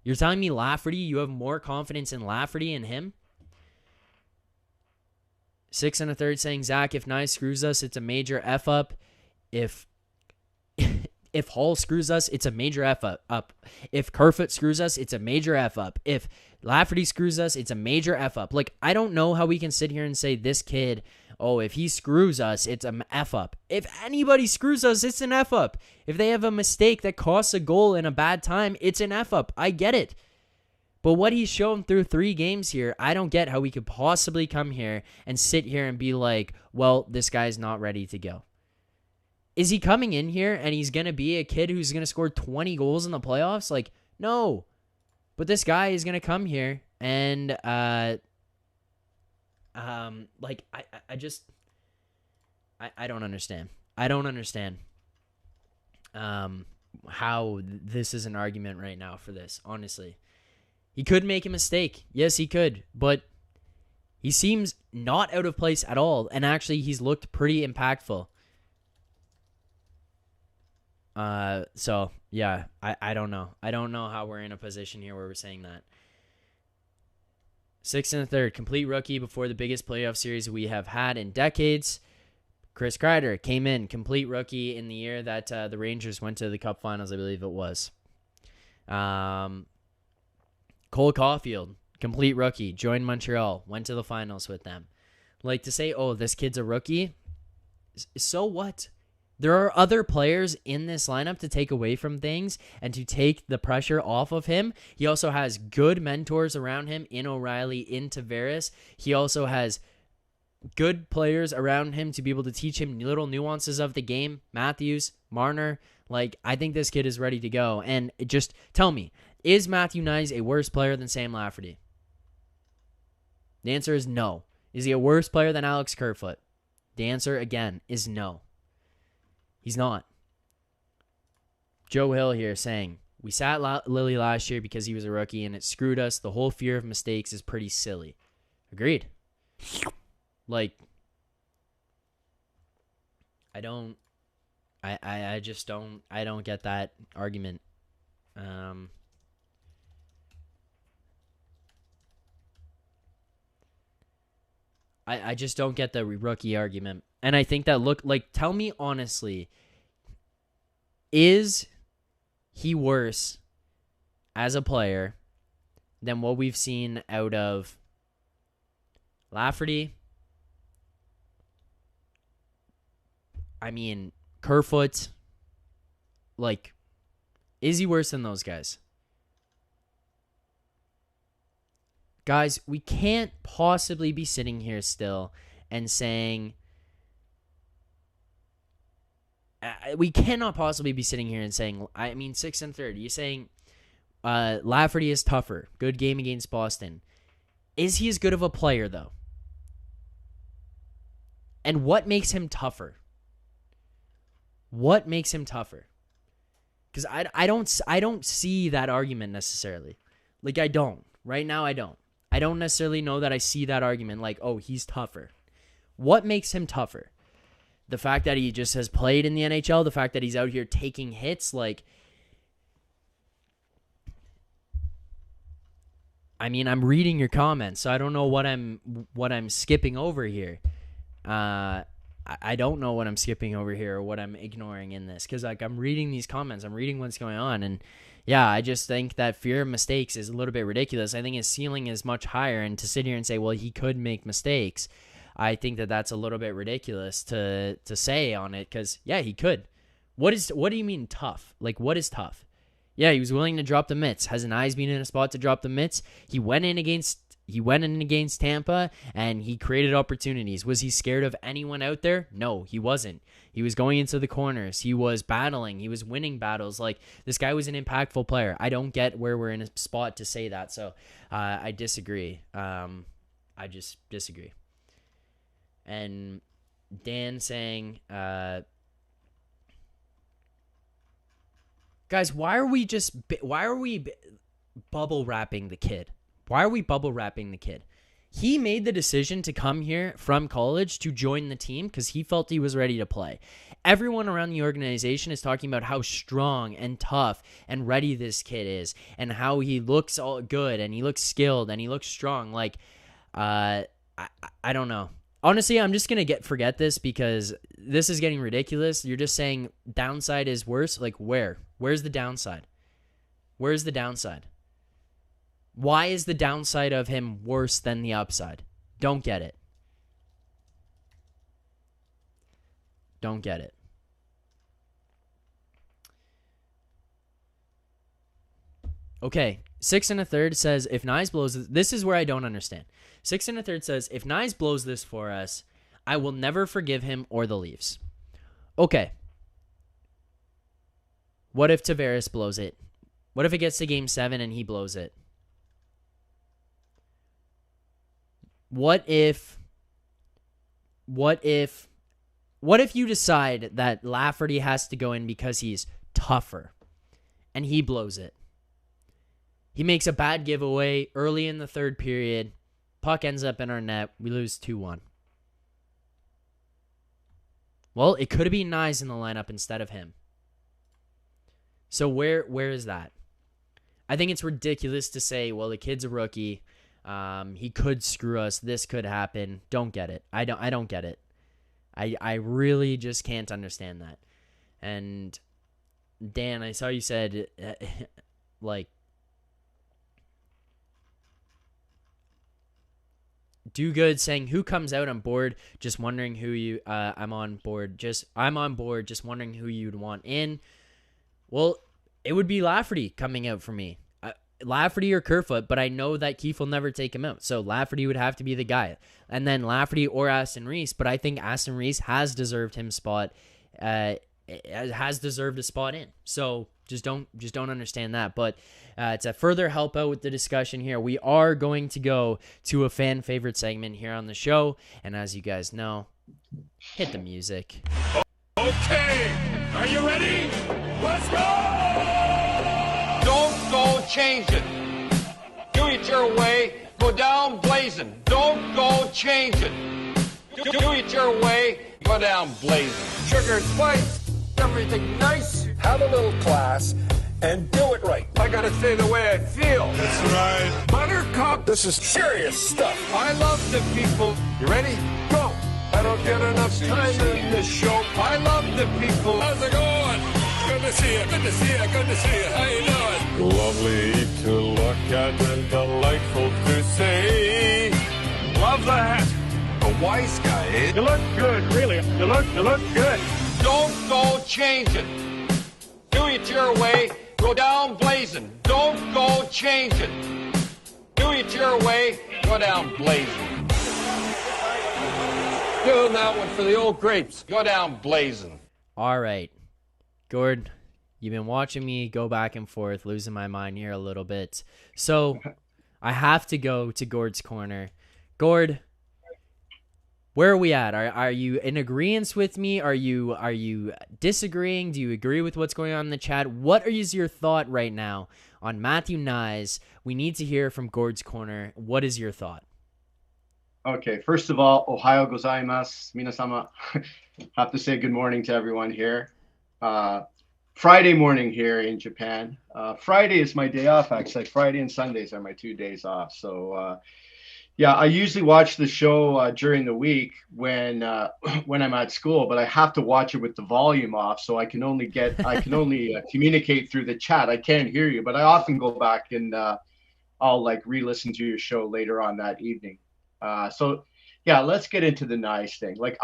You're telling me Lafferty, you have more confidence in Lafferty and him? 6 1/3 saying, Zach, if Knies screws us, it's a major F up. If Hall screws us, it's a major F up. If Kerfoot screws us, it's a major F up. If Lafferty screws us, it's a major F up. Like, I don't know how we can sit here and say this kid, oh, if he screws us, it's an F up. If anybody screws us, it's an F up. If they have a mistake that costs a goal in a bad time, it's an F up. I get it. But what he's shown through 3 games here, I don't get how we could possibly come here and sit here and be like, well, this guy's not ready to go. Is he coming in here and he's going to be a kid who's going to score 20 goals in the playoffs? Like, no. But this guy is going to come here and, like, I don't understand. I don't understand how this is an argument right now for this, honestly. He could make a mistake. Yes, he could. But he seems not out of place at all. And actually, he's looked pretty impactful. So, yeah, I don't know. I don't know how we're in a position here where we're saying that. 6 1/3, complete rookie before the biggest playoff series we have had in decades. Chris Kreider came in, complete rookie in the year that the Rangers went to the Cup Finals, I believe it was. Cole Caulfield, complete rookie, joined Montreal, went to the finals with them. Like, to say, oh, this kid's a rookie, so what? There are other players in this lineup to take away from things and to take the pressure off of him. He also has good mentors around him in O'Reilly, in Tavares. He also has good players around him to be able to teach him little nuances of the game. Matthews, Marner, Like, I think this kid is ready to go. And just tell me, is Matthew Knies a worse player than Sam Lafferty? The answer is no. Is he a worse player than Alex Kerfoot? The answer, again, is no. He's not. Joe Hill here saying, we sat Lily last year because he was a rookie and it screwed us. The whole fear of mistakes is pretty silly. Agreed. Like, I don't get that argument. I just don't get the rookie argument. And I think that tell me honestly, is he worse as a player than what we've seen out of Lafferty? I mean, Kerfoot. Like, is he worse than those guys? Guys, we can't possibly be sitting here still and saying... we cannot possibly be sitting here and saying, I mean, 6 and 3rd. You're saying Lafferty is tougher. Good game against Boston. Is he as good of a player, though? And what makes him tougher? What makes him tougher? Because I don't see that argument necessarily. Like, I don't. Right now, I don't. I don't necessarily know that I see that argument like, oh, he's tougher. What makes him tougher? The fact that he just has played in the NHL, the fact that he's out here taking hits, like, I mean, I'm reading your comments, so I don't know what I'm skipping over here. I don't know what I'm skipping over here or what I'm ignoring in this, because like I'm reading these comments, I'm reading what's going on, and yeah, I just think that fear of mistakes is a little bit ridiculous. I think his ceiling is much higher, and to sit here and say, well, he could make mistakes, I think that that's a little bit ridiculous to say on it, because yeah, he could. What do you mean tough? Like, what is tough? Yeah, he was willing to drop the mitts. Has Knies been in a spot to drop the mitts? He went in against Tampa, and he created opportunities. Was he scared of anyone out there? No, he wasn't. He was going into the corners. He was battling. He was winning battles. Like, this guy was an impactful player. I don't get where we're in a spot to say that, so I disagree. I just disagree. And Dan saying, guys, why are we bubble wrapping the kid? Why are we bubble wrapping the kid? He made the decision to come here from college to join the team because he felt he was ready to play. Everyone around the organization is talking about how strong and tough and ready this kid is, and how he looks all good and he looks skilled and he looks strong. Like, I don't know. Honestly, I'm just going to forget this because this is getting ridiculous. You're just saying downside is worse. Like, where? Where's the downside? Where's the downside? Why is the downside of him worse than the upside? Don't get it. Don't get it. Okay, 6 1/3 says if Knies blows this is where I don't understand. 6 1/3 says if Knies blows this for us, I will never forgive him or the Leafs. Okay. What if Tavares blows it? What if it gets to Game 7 and he blows it? What if you decide that Lafferty has to go in because he's tougher and he blows it? He makes a bad giveaway early in the third period. Puck ends up in our net. We lose 2-1. Well, it could have been Knies in the lineup instead of him. So where is that? I think it's ridiculous to say, well, the kid's a rookie. He could screw us. This could happen. Don't get it. I don't get it. I really just can't understand that. And Dan, I saw you said like Do Good saying who comes out on board, just wondering who you I'm on board, just wondering who you'd want in. Well, it would be Lafferty coming out for me. Lafferty or Kerfoot, but I know that Keefe will never take him out. So Lafferty would have to be the guy. And then Lafferty or Aston Reese, but I think Aston Reese has deserved his spot has deserved a spot in. So just don't understand that. But to further help out with the discussion here, we are going to go to a fan favorite segment here on the show. And as you guys know, hit the music. Okay, are you ready? Let's go! Don't go changing. Do it your way. Go down blazing. Don't go changing. Do it your way. Go down blazing. Sugar, spice, everything nice. Have a little class and do it right. I gotta say the way I feel. That's right. Buttercup, this is serious stuff. I love the people. You ready? Go. I don't get enough time in this show. I love the people. How's it going? Good to see you. Good to see you. Good to see you. How you doing? Lovely to look at and delightful to see. Love the hat. A wise guy, eh? You look good, really. You look good. Don't go changing. Do it your way. Go down blazing. Don't go changing. Do it your way. Go down blazing. Doing that one for the old grapes. Go down blazing. All right. Gord, you've been watching me go back and forth, losing my mind here a little bit. So I have to go to Gord's corner. Gord, where are we at? Are you in agreement with me? Are you disagreeing? Do you agree with what's going on in the chat? What is your thought right now on Matthew Knies? We need to hear from Gord's corner. What is your thought? Okay, first of all, Ohayo gozaimasu, minasama. Have to say good morning to everyone here. Friday morning here in Japan. Friday is my day off, actually. Friday and Sundays are my 2 days off. So, yeah, I usually watch the show during the week when I'm at school, but I have to watch it with the volume off, so I can only communicate through the chat. I can't hear you, but I often go back and I'll like re-listen to your show later on that evening. So yeah, let's get into the Knies thing. Like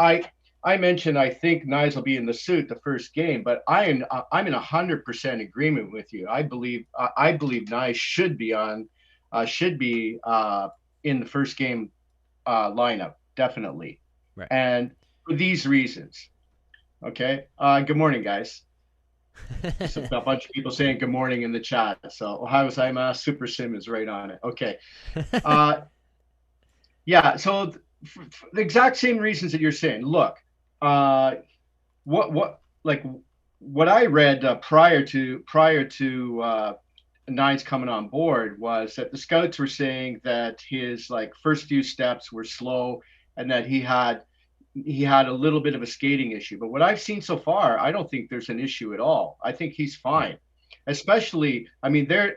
I mentioned, I think Knies will be in the suit the first game, but I'm in 100% agreement with you. I believe Knies should be in the first game lineup, definitely. Right. And for these reasons. Okay. Good morning, guys. So a bunch of people saying good morning in the chat. So Ohio gozaimasu, Super Sim is right on it. Okay. Yeah, so the exact same reasons that you're saying. Look, what I read prior to Knies coming on board was that the scouts were saying that his like first few steps were slow and that he had a little bit of a skating issue. But what I've seen so far, I don't think there's an issue at all. I think he's fine. Especially, I mean, they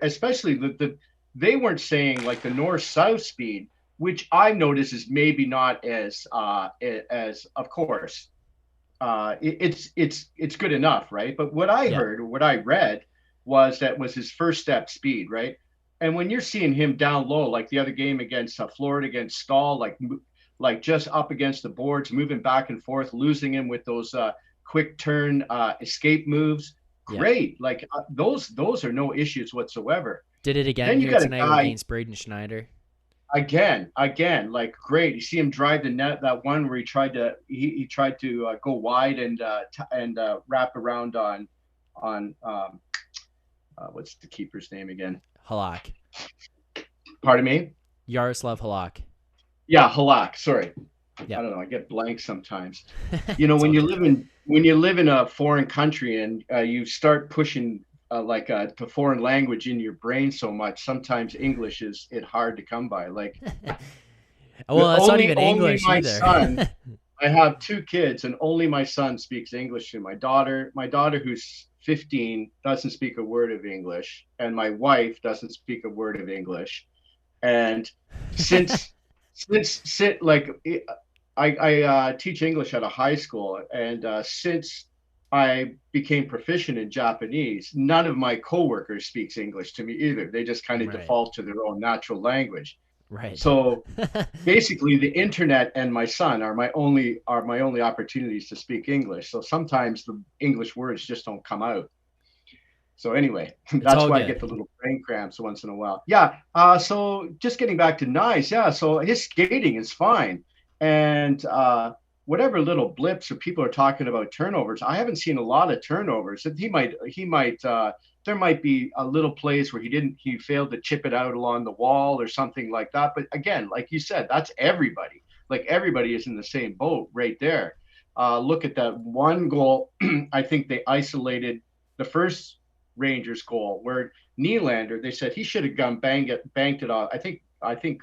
weren't saying like the north-south speed, which I've noticed is maybe not as of course, it's good enough, right? But what I heard or what I read was that was his first step speed, right? And when you're seeing him down low, like the other game against Florida against Stahl, like just up against the boards, moving back and forth, losing him with those quick turn escape moves, great. Like those are no issues whatsoever. Did it again here tonight against Braden Schneider. Again, like great. You see him drive the net. That one where he tried to go wide and wrap around on what's the keeper's name again? Halak. Pardon me? Yaroslav Halak. Yeah, Halak. Sorry. Yeah. I don't know. I get blank sometimes. You know, when you live in a foreign country and you start pushing the foreign language in your brain so much, sometimes English is hard to come by. Like, well, that's not even English my either. Son, I have 2 kids, and only my son speaks English to my daughter. My daughter, who's 15, doesn't speak a word of English, and my wife doesn't speak a word of English. And since I teach English at a high school, and since I became proficient in Japanese, none of my coworkers speaks English to me either. They just kind of default to their own natural language. Right. So basically the internet and my son are my only opportunities to speak English. So sometimes the English words just don't come out. So anyway, that's why I get the little brain cramps once in a while. Yeah. So just getting back to Knies. Yeah. So his skating is fine. And whatever little blips or people are talking about turnovers, I haven't seen a lot of turnovers. There might be a little plays where he failed to chip it out along the wall or something like that. But again, like you said, that's everybody. Like everybody is in the same boat right there. Look at that one goal. I think they isolated the first Rangers goal where Nylander, they said he should have banked it off. I think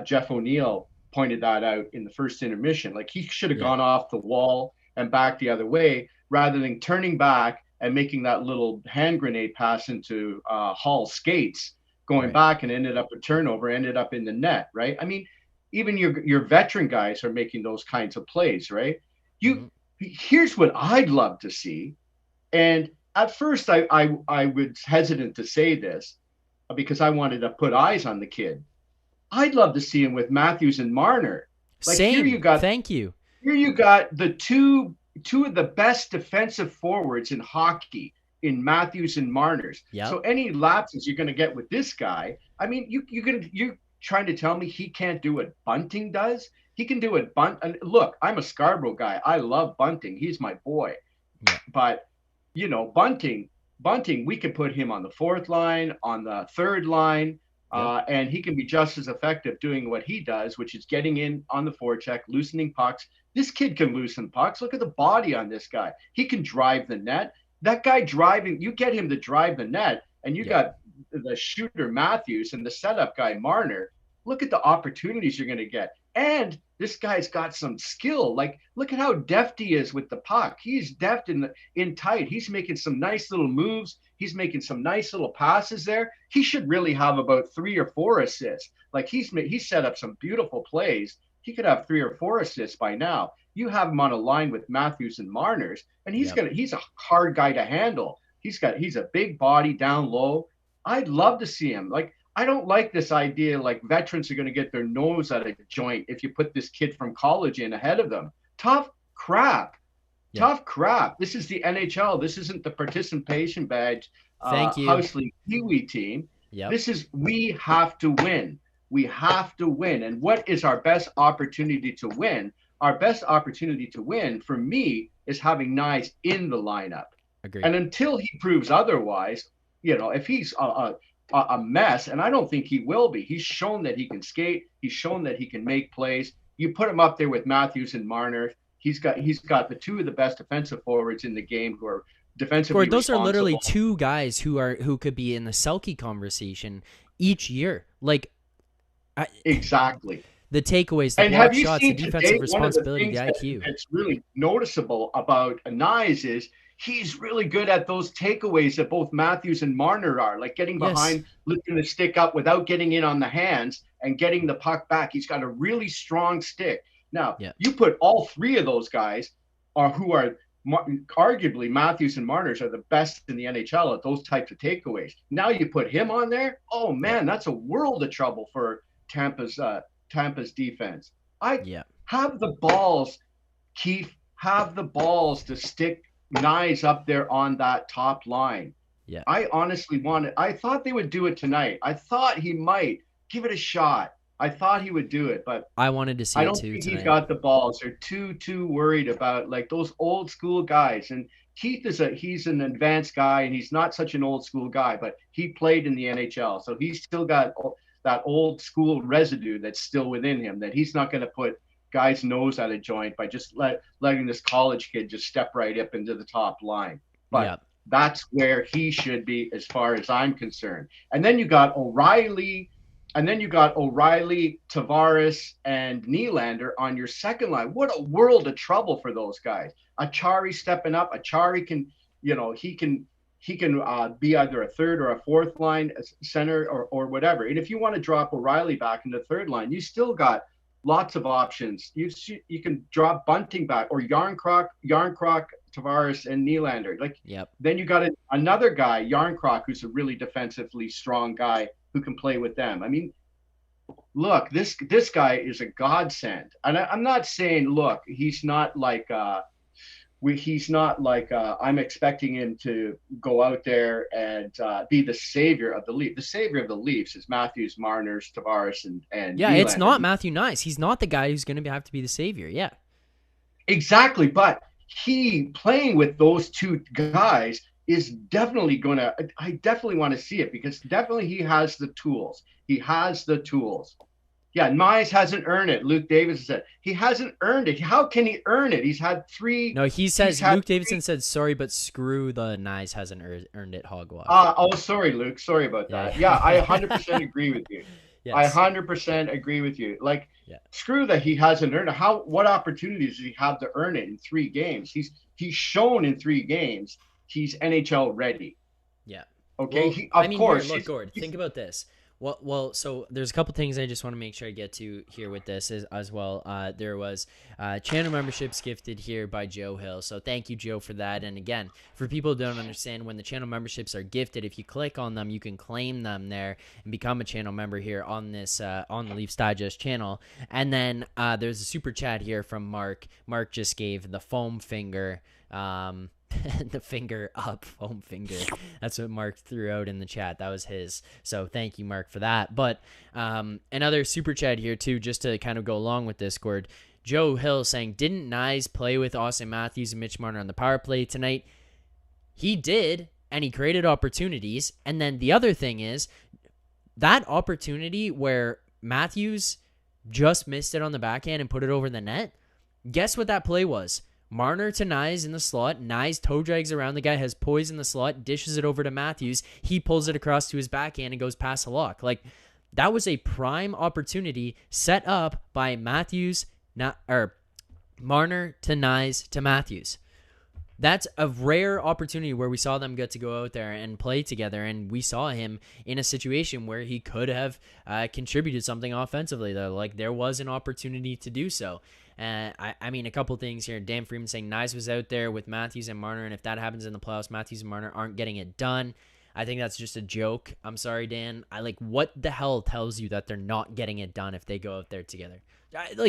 Jeff O'Neill pointed that out in the first intermission. Like he should have gone off the wall and back the other way rather than turning back and making that little hand grenade pass into Hall's skates, going back and ended up a turnover, ended up in the net, right? I mean, even your veteran guys are making those kinds of plays, right? Here's what I'd love to see. And at first I was hesitant to say this because I wanted to put eyes on the kid. I'd love to see him with Matthews and Marner. Like same. Thank you. Here you got the two of the best defensive forwards in hockey in Matthews and Marner's. Yep. So any lapses you're going to get with this guy, I mean, you're trying to tell me he can't do what Bunting does? He can do it. And look, I'm a Scarborough guy. I love Bunting. He's my boy. Yeah. But you know, Bunting, we could put him on the fourth line, on the third line. And he can be just as effective doing what he does, which is getting in on the forecheck, loosening pucks. This kid can loosen pucks. Look at the body on this guy. He can drive the net. That guy driving, you get him to drive the net, and you got the shooter Matthews and the setup guy Marner. Look at the opportunities you're going to get. And this guy's got some skill. Like, look at how deft he is with the puck. He's deft in tight. He's making some nice little moves. He's making some nice little passes there. He should really have about 3 or 4 assists. Like he's set up some beautiful plays. He could have 3 or 4 assists by now. You have him on a line with Matthews and Marner's, and he's a hard guy to handle. He's a big body down low. I'd love to see him. Like, I don't like this idea like veterans are going to get their nose out of joint if you put this kid from college in ahead of them. Tough crap. Yeah. Tough crap. This is the NHL. This isn't the participation badge House League Pee-wee team. Yep. We have to win. We have to win. And what is our best opportunity to win? Our best opportunity to win, for me, is having Nyes in the lineup. Agreed. And until he proves otherwise, you know, if he's a mess, and I don't think he will be. He's shown that he can skate. He's shown that he can make plays. You put him up there with Matthews and Marner. He's got the 2 of the best defensive forwards in the game who are defensively responsible. Those are literally 2 guys who could be in the Selke conversation each year. Like exactly the takeaways, the block shots, the defensive responsibility, the IQ. It's really noticeable about Nyes is he's really good at those takeaways that both Matthews and Marner are, like getting behind, lifting the stick up without getting in on the hands and getting the puck back. He's got a really strong stick. Now, you put all 3 of those guys who are arguably Matthews and Marner's are the best in the NHL at those types of takeaways. Now you put him on there. Oh man, that's a world of trouble for Tampa's defense. Have the balls, Keith, have the balls to stick Nyes up there on that top line. Yeah. I honestly I thought they would do it tonight. I thought he might give it a shot. I thought he would do it, but I wanted to see it too. I don't think he's got the balls. They're too worried about like those old school guys. And Keith he's an advanced guy, and he's not such an old school guy, but he played in the NHL, so he's still got that old school residue that's still within him. That he's not going to put guy's nose out of joint by just letting this college kid just step right up into the top line. But that's where he should be, as far as I'm concerned. And then you got O'Reilly. And then you got O'Reilly, Tavares, and Nylander on your second line. What a world of trouble for those guys. Achari stepping up. Achari can, you know, he can be either a third or a fourth line center or whatever. And if you want to drop O'Reilly back into third line, you still got lots of options. You can drop Bunting back or Yarncroc, Tavares, and Nylander. Then you got another guy, Yarncroc, who's a really defensively strong guy who can play with them. I mean, look, this guy is a godsend. And I'm not saying, look, he's not like I'm expecting him to go out there and be the savior of the Leafs. The savior of the Leafs is Matthews, Marner, Tavares, and Nylander. It's not Matthew Nyes. He's not the guy who's going to have to be the savior. Yeah. Exactly, but he playing with those two guys is definitely gonna. I definitely want to see it because definitely he has the tools. He has the tools. Yeah, Mize hasn't earned it. Luke Davis said he hasn't earned it. How can he earn it? He's had three. No, he He's says had Luke Davidson three. said sorry, but screw the Nyes hasn't earned it. Hogwash. Oh, sorry, Luke. Sorry about Yeah. that. Yeah, I 100% agree with you. I Yes. 100% agree with you. Like, Yeah. screw that he hasn't earned it. How? What opportunities does he have to earn it in 3 games? He's shown in 3 games he's NHL ready. Yeah. Okay, Well, he I of mean, here, course look, Gord, he's think about this. Well, so there's a couple things I just want to make sure I get to here with this as well. There was channel memberships gifted here by Joe Hill. So thank you, Joe, for that. And again, for people who don't understand, when the channel memberships are gifted, if you click on them, you can claim them there and become a channel member here on this on the Leafs Digest channel. And then there's a super chat here from Mark. Mark just gave the foam finger. The finger up, foam finger. That's what Mark threw out in the chat. That was his. So thank you, Mark, for that. But another super chat here too, just to kind of go along with this, Gord. Joe Hill saying, didn't Nyes play with Austin Matthews and Mitch Marner on the power play tonight? He did, and he created opportunities. And then the other thing is that opportunity where Matthews just missed it on the backhand and put it over the net. Guess what that play was? Marner to Nyes in the slot. Nyes toe drags around. The guy has poise in the slot, dishes it over to Matthews. He pulls it across to his backhand and goes past the lock. Like, that was a prime opportunity set up by Matthews, Marner to Nyes to Matthews. That's a rare opportunity where we saw them get to go out there and play together, and we saw him in a situation where he could have contributed something offensively, though. Like, there was an opportunity to do so. I mean, a couple things here. Dan Freeman saying Nyes was out there with Matthews and Marner, and if that happens in the playoffs, Matthews and Marner aren't getting it done. I think that's just a joke. I'm sorry, Dan. What the hell tells you that they're not getting it done if they go out there together?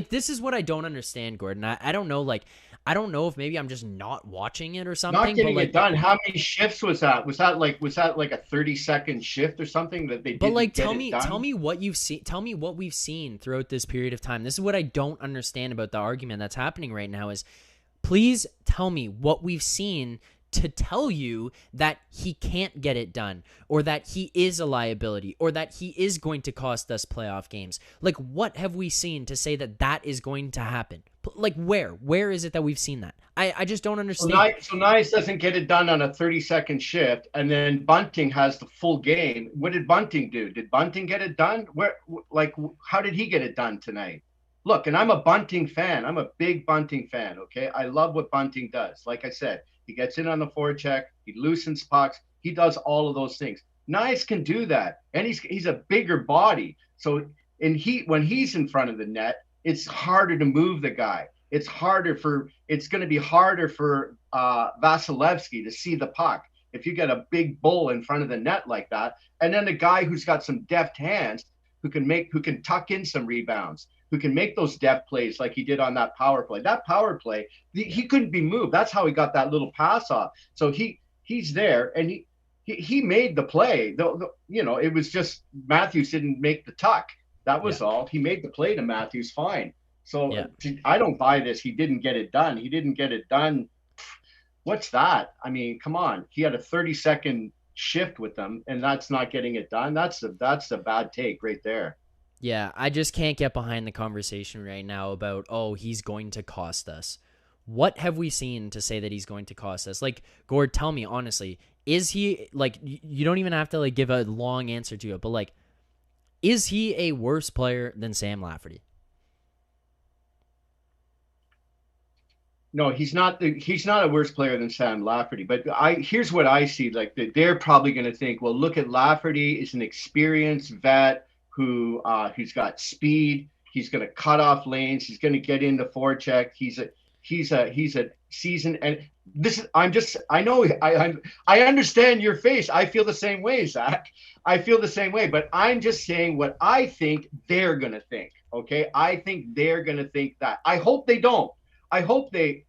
This is what I don't understand, Gordon. I don't know. I don't know if maybe I'm just not watching it or something. not getting it done. How many shifts was that? Was that like a 30-second shift or something that they didn't get it done? Tell me what you've seen. Tell me what we've seen throughout this period of time. This is what I don't understand about the argument that's happening right now. Is please tell me what we've seen to tell you that he can't get it done, or that he is a liability, or that he is going to cost us playoff games. What have we seen to say that that is going to happen? Where is it that we've seen that? I just don't understand. So Nyes doesn't get it done on a 30-second shift, and then Bunting has the full game. What did Bunting do? Did Bunting get it done? How did he get it done tonight? Look, and I'm a Bunting fan. I'm a big Bunting fan, okay? I love what Bunting does. Like I said, he gets in on the forecheck, he loosens pucks, he does all of those things. Nyes can do that, and he's a bigger body. So when he's in front of the net, it's harder to move the guy. It's going to be harder for Vasilevsky to see the puck if you get a big bull in front of the net like that. And then a guy who's got some deft hands who can tuck in some rebounds, who can make those deft plays like he did on that power play. That power play, he couldn't be moved. That's how he got that little pass off. So he's there, and he made the play. It was just Matthews didn't make the tuck. That was all. He made the play to Matthews fine. So I don't buy this. He didn't get it done. He didn't get it done. What's that? I mean, come on. He had a 30-second shift with them, and that's not getting it done. That's a bad take right there. Yeah, I just can't get behind the conversation right now about, he's going to cost us. What have we seen to say that he's going to cost us? Gord, tell me honestly, is he, you don't even have to give a long answer to it, but is he a worse player than Sam Lafferty? No, he's not a worse player than Sam Lafferty. But here's what I see. They're probably going to think, well, look at Lafferty is an experienced vet who's got speed. He's going to cut off lanes. He's going to get into forecheck. He's a seasoned, and this is, I know I understand your face. I feel the same way, Zach. I feel the same way, but I'm just saying what I think they're going to think. Okay. I think they're going to think that. I hope they don't. I hope they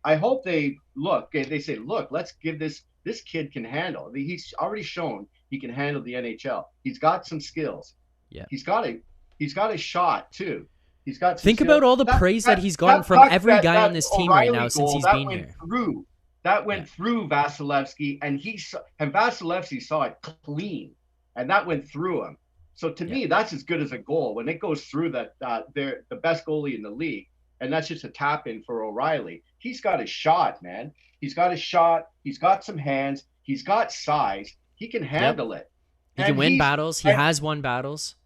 look, they say, look, let's give this kid can handle. He's already shown he can handle the NHL. He's got some skills. Yeah. He's got a shot too. He's got some Think skill. about all the praise that he's gotten from every guy on this team right now since he's been here. That went through Vasilevsky, and Vasilevsky saw it clean, and that went through him. So to me, that's as good as a goal when it goes through that. They're the best goalie in the league, and that's just a tap in for O'Reilly. He's got a shot, man. He's got a shot. He's got some hands. He's got size. He can handle it. He can win battles. He has won battles.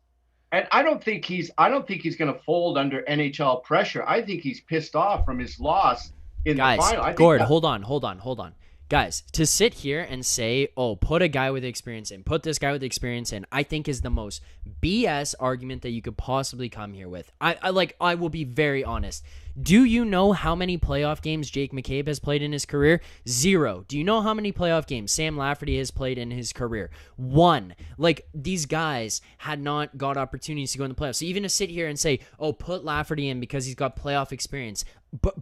And I don't think he's going to fold under NHL pressure. I think he's pissed off from his loss in the final. Gord, hold on. Guys, to sit here and say, oh, put a guy with experience in, put this guy with experience in, I think is the most BS argument that you could possibly come here with. I will be very honest. Do you know how many playoff games Jake McCabe has played in his career? 0. Do you know how many playoff games Sam Lafferty has played in his career? 1. Like, these guys had not got opportunities to go in the playoffs. So even to sit here and say, oh, put Lafferty in because he's got playoff experience,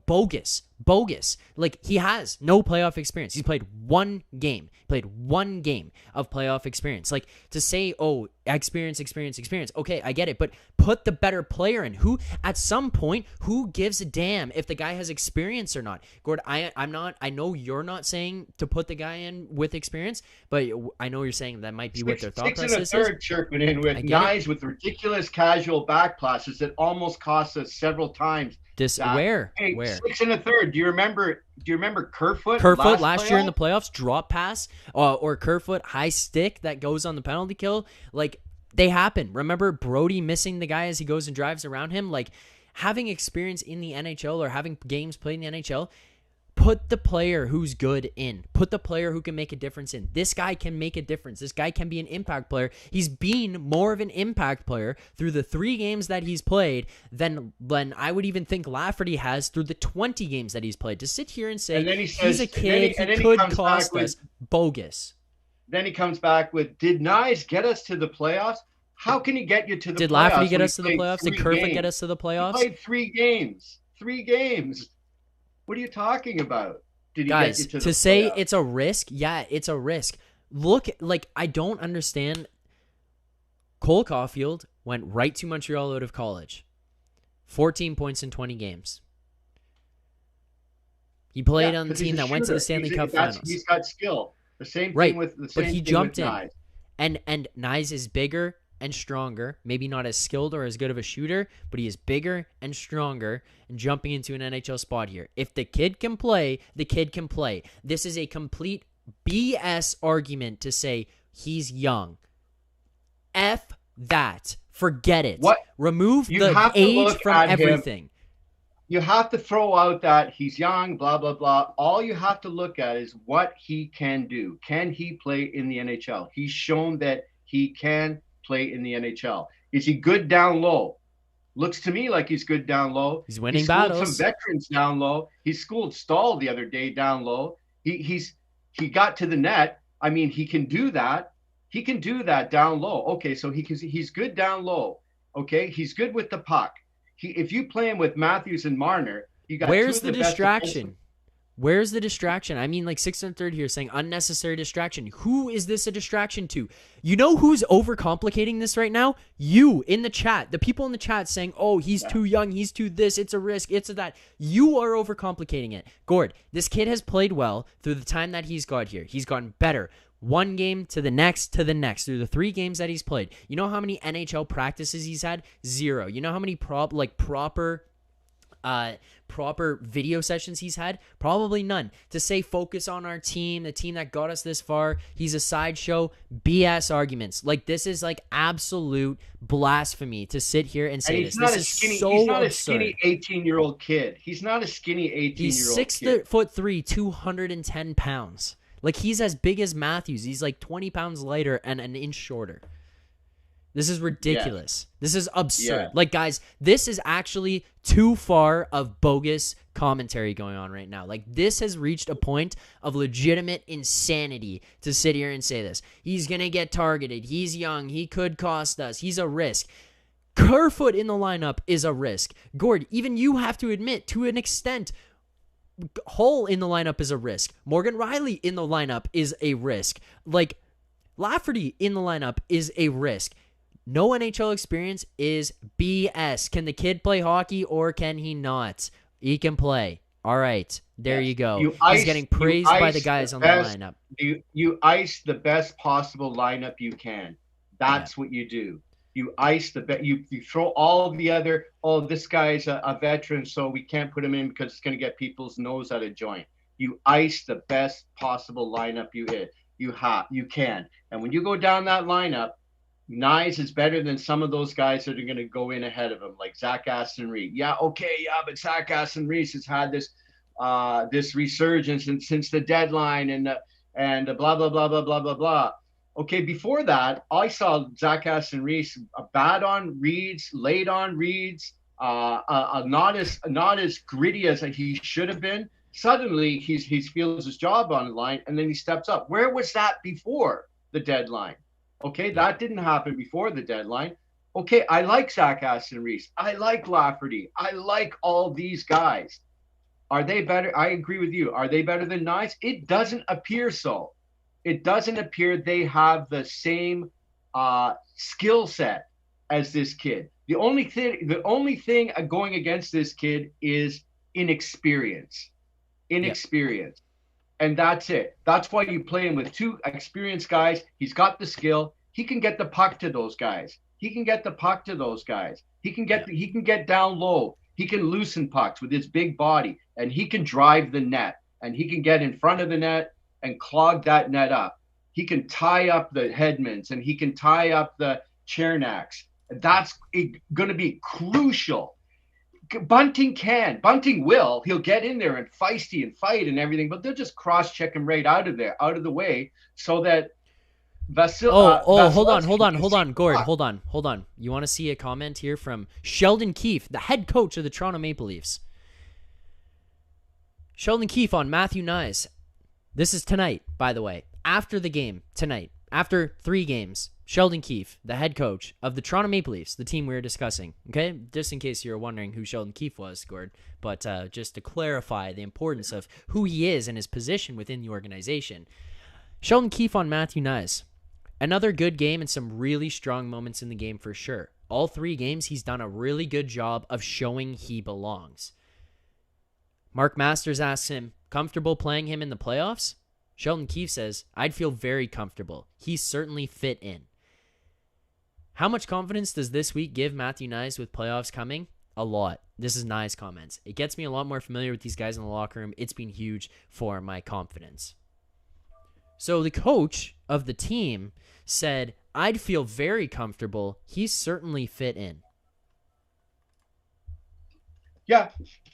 bogus. Like, he has no playoff experience. He's played one game. Of playoff experience. Like, to say, oh, experience. Okay, I get it. But put the better player in. Who, at some point, who gives a damn if the guy has experience or not? Gord, I know you're not saying to put the guy in with experience, but I know you're saying that might be what their thought process is. 6 and a third Chirpman in with Nyes with ridiculous casual back passes that almost cost us several times. Where? 6 and a third. Do you remember Kerfoot? Kerfoot last year in the playoffs, drop pass, or Kerfoot high stick that goes on the penalty kill. Like, they happen. Remember Brody missing the guy as he goes and drives around him? Like, having experience in the NHL or having games played in the NHL, put the player who's good in. Put the player who can make a difference in. This guy can make a difference. This guy can be an impact player. He's been more of an impact player through the 3 games that he's played than I would even think Lafferty has through the 20 games that he's played. To sit here and say he's a kid who could cost us, bogus. Then he comes back with, did Nyes get us to the playoffs? How can he get you to the playoffs? Did Lafferty get us to the playoffs? Did Kerfoot get us to the playoffs? He played 3 games. 3 games. What are you talking about? Did he Guys, get you to say it's a risk, yeah, it's a risk. Look, like, I don't understand. Cole Caulfield went right to Montreal out of college. 14 points in 20 games. He played on the team that went to the Stanley Cup Finals. He's got skill. The same thing with the same. But he jumped in. And Nyes is bigger and stronger, maybe not as skilled or as good of a shooter, but he is bigger and stronger and jumping into an NHL spot here. If the kid can play, the kid can play. This is a complete BS argument to say he's young. F that. Forget it. Remove the age from everything. You have to throw out that he's young, blah, blah, blah. All you have to look at is what he can do. Can he play in the NHL? He's shown that he can play in the NHL. Is he good down low? Looks to me like he's good down low. He's winning battles. Some veterans down low. He schooled Stahl the other day down low. He got to the net. I mean, he can do that. He can do that down low. Okay, so he's good down low. Okay, he's good with the puck. If you play him with Matthews and Marner, you got. Where's the distraction? Where's the distraction? I mean, like 6 and 3 here saying unnecessary distraction. Who is this a distraction to? You know who's overcomplicating this right now? You in the chat. The people in the chat saying, oh, he's too young. He's too this. It's a risk. It's a that. You are overcomplicating it. Gord, this kid has played well through the time that he's got here. He's gotten better. One game to the next through the 3 games that he's played. You know how many NHL practices he's had? 0. You know how many proper video sessions he's had? Probably none. To say focus on our team, the team that got us this far, he's a sideshow. BS arguments. Like, this is like absolute blasphemy to sit here and say this. This is so absurd. He's not a skinny 18-year-old kid. He's not a skinny 18-year-old kid. He's 6'3", 210 pounds. Like, he's as big as Matthews. He's like 20 pounds lighter and an inch shorter. This is ridiculous. Yeah. This is absurd. Yeah. Like, guys, this is actually too far of bogus commentary going on right now. Like, this has reached a point of legitimate insanity to sit here and say this. He's going to get targeted. He's young. He could cost us. He's a risk. Kerfoot in the lineup is a risk. Gord, even you have to admit, to an extent, Hull in the lineup is a risk. Morgan Riley in the lineup is a risk. Like, Lafferty in the lineup is a risk. No NHL experience is BS. Can the kid play hockey or can he not? He can play. All right. There Yes. you go. He's getting praised by the guys on the lineup. You ice the best possible lineup you can. Yeah. That's what you do. You ice you throw all the other, oh, this guy's a veteran, so we can't put him in because it's going to get people's nose out of joint. You ice the best possible lineup you can. And when you go down that lineup, Nyes is better than some of those guys that are going to go in ahead of him, like Zach Aston-Reese. Yeah, okay, yeah, but Zach Aston-Reese has had this resurgence since the deadline and blah blah blah blah blah blah blah. Okay, before that, I saw Zach Aston-Reese bad on reads, late on reads, not as gritty as he should have been. Suddenly, he feels his job on the line, and then he steps up. Where was that before the deadline? Okay, that didn't happen before the deadline. Okay, I like Zach Aston-Reese. I like Lafferty. I like all these guys. Are they better? I agree with you. Are they better than Nyes? It doesn't appear so. It doesn't appear they have the same skill set as this kid. The only thing going against this kid is inexperience. Inexperience. And that's it. That's why you play him with two experienced guys. He's got the skill. He can get the puck to those guys. He can get down low. He can loosen pucks with his big body, and he can drive the net, and he can get in front of the net and clog that net up. He can tie up the Hedmans, and he can tie up the Chernaks. That's going to be crucial. Bunting will. He'll get in there and feisty and fight and everything, but they'll just cross-check him right out of the way, so that hold on, Gord, hold on. You want to see a comment here from Sheldon Keefe, the head coach of the Toronto Maple Leafs. Sheldon Keefe on Matthew Nyes. This is tonight, by the way. After the game, tonight, after 3 games, Sheldon Keefe, the head coach of the Toronto Maple Leafs, the team we were discussing, okay? Just in case you're wondering who Sheldon Keefe was, Gord, but just to clarify the importance of who he is and his position within the organization. Sheldon Keefe on Matthew Nyes. Another good game and some really strong moments in the game for sure. All 3 games, he's done a really good job of showing he belongs. Mark Masters asks him, comfortable playing him in the playoffs? Sheldon Keefe says, I'd feel very comfortable. He's certainly fit in. How much confidence does this week give Matthew Nyes with playoffs coming? A lot. This is Nyes' comments. It gets me a lot more familiar with these guys in the locker room. It's been huge for my confidence. So the coach of the team said, I'd feel very comfortable. He's certainly fit in. Yeah,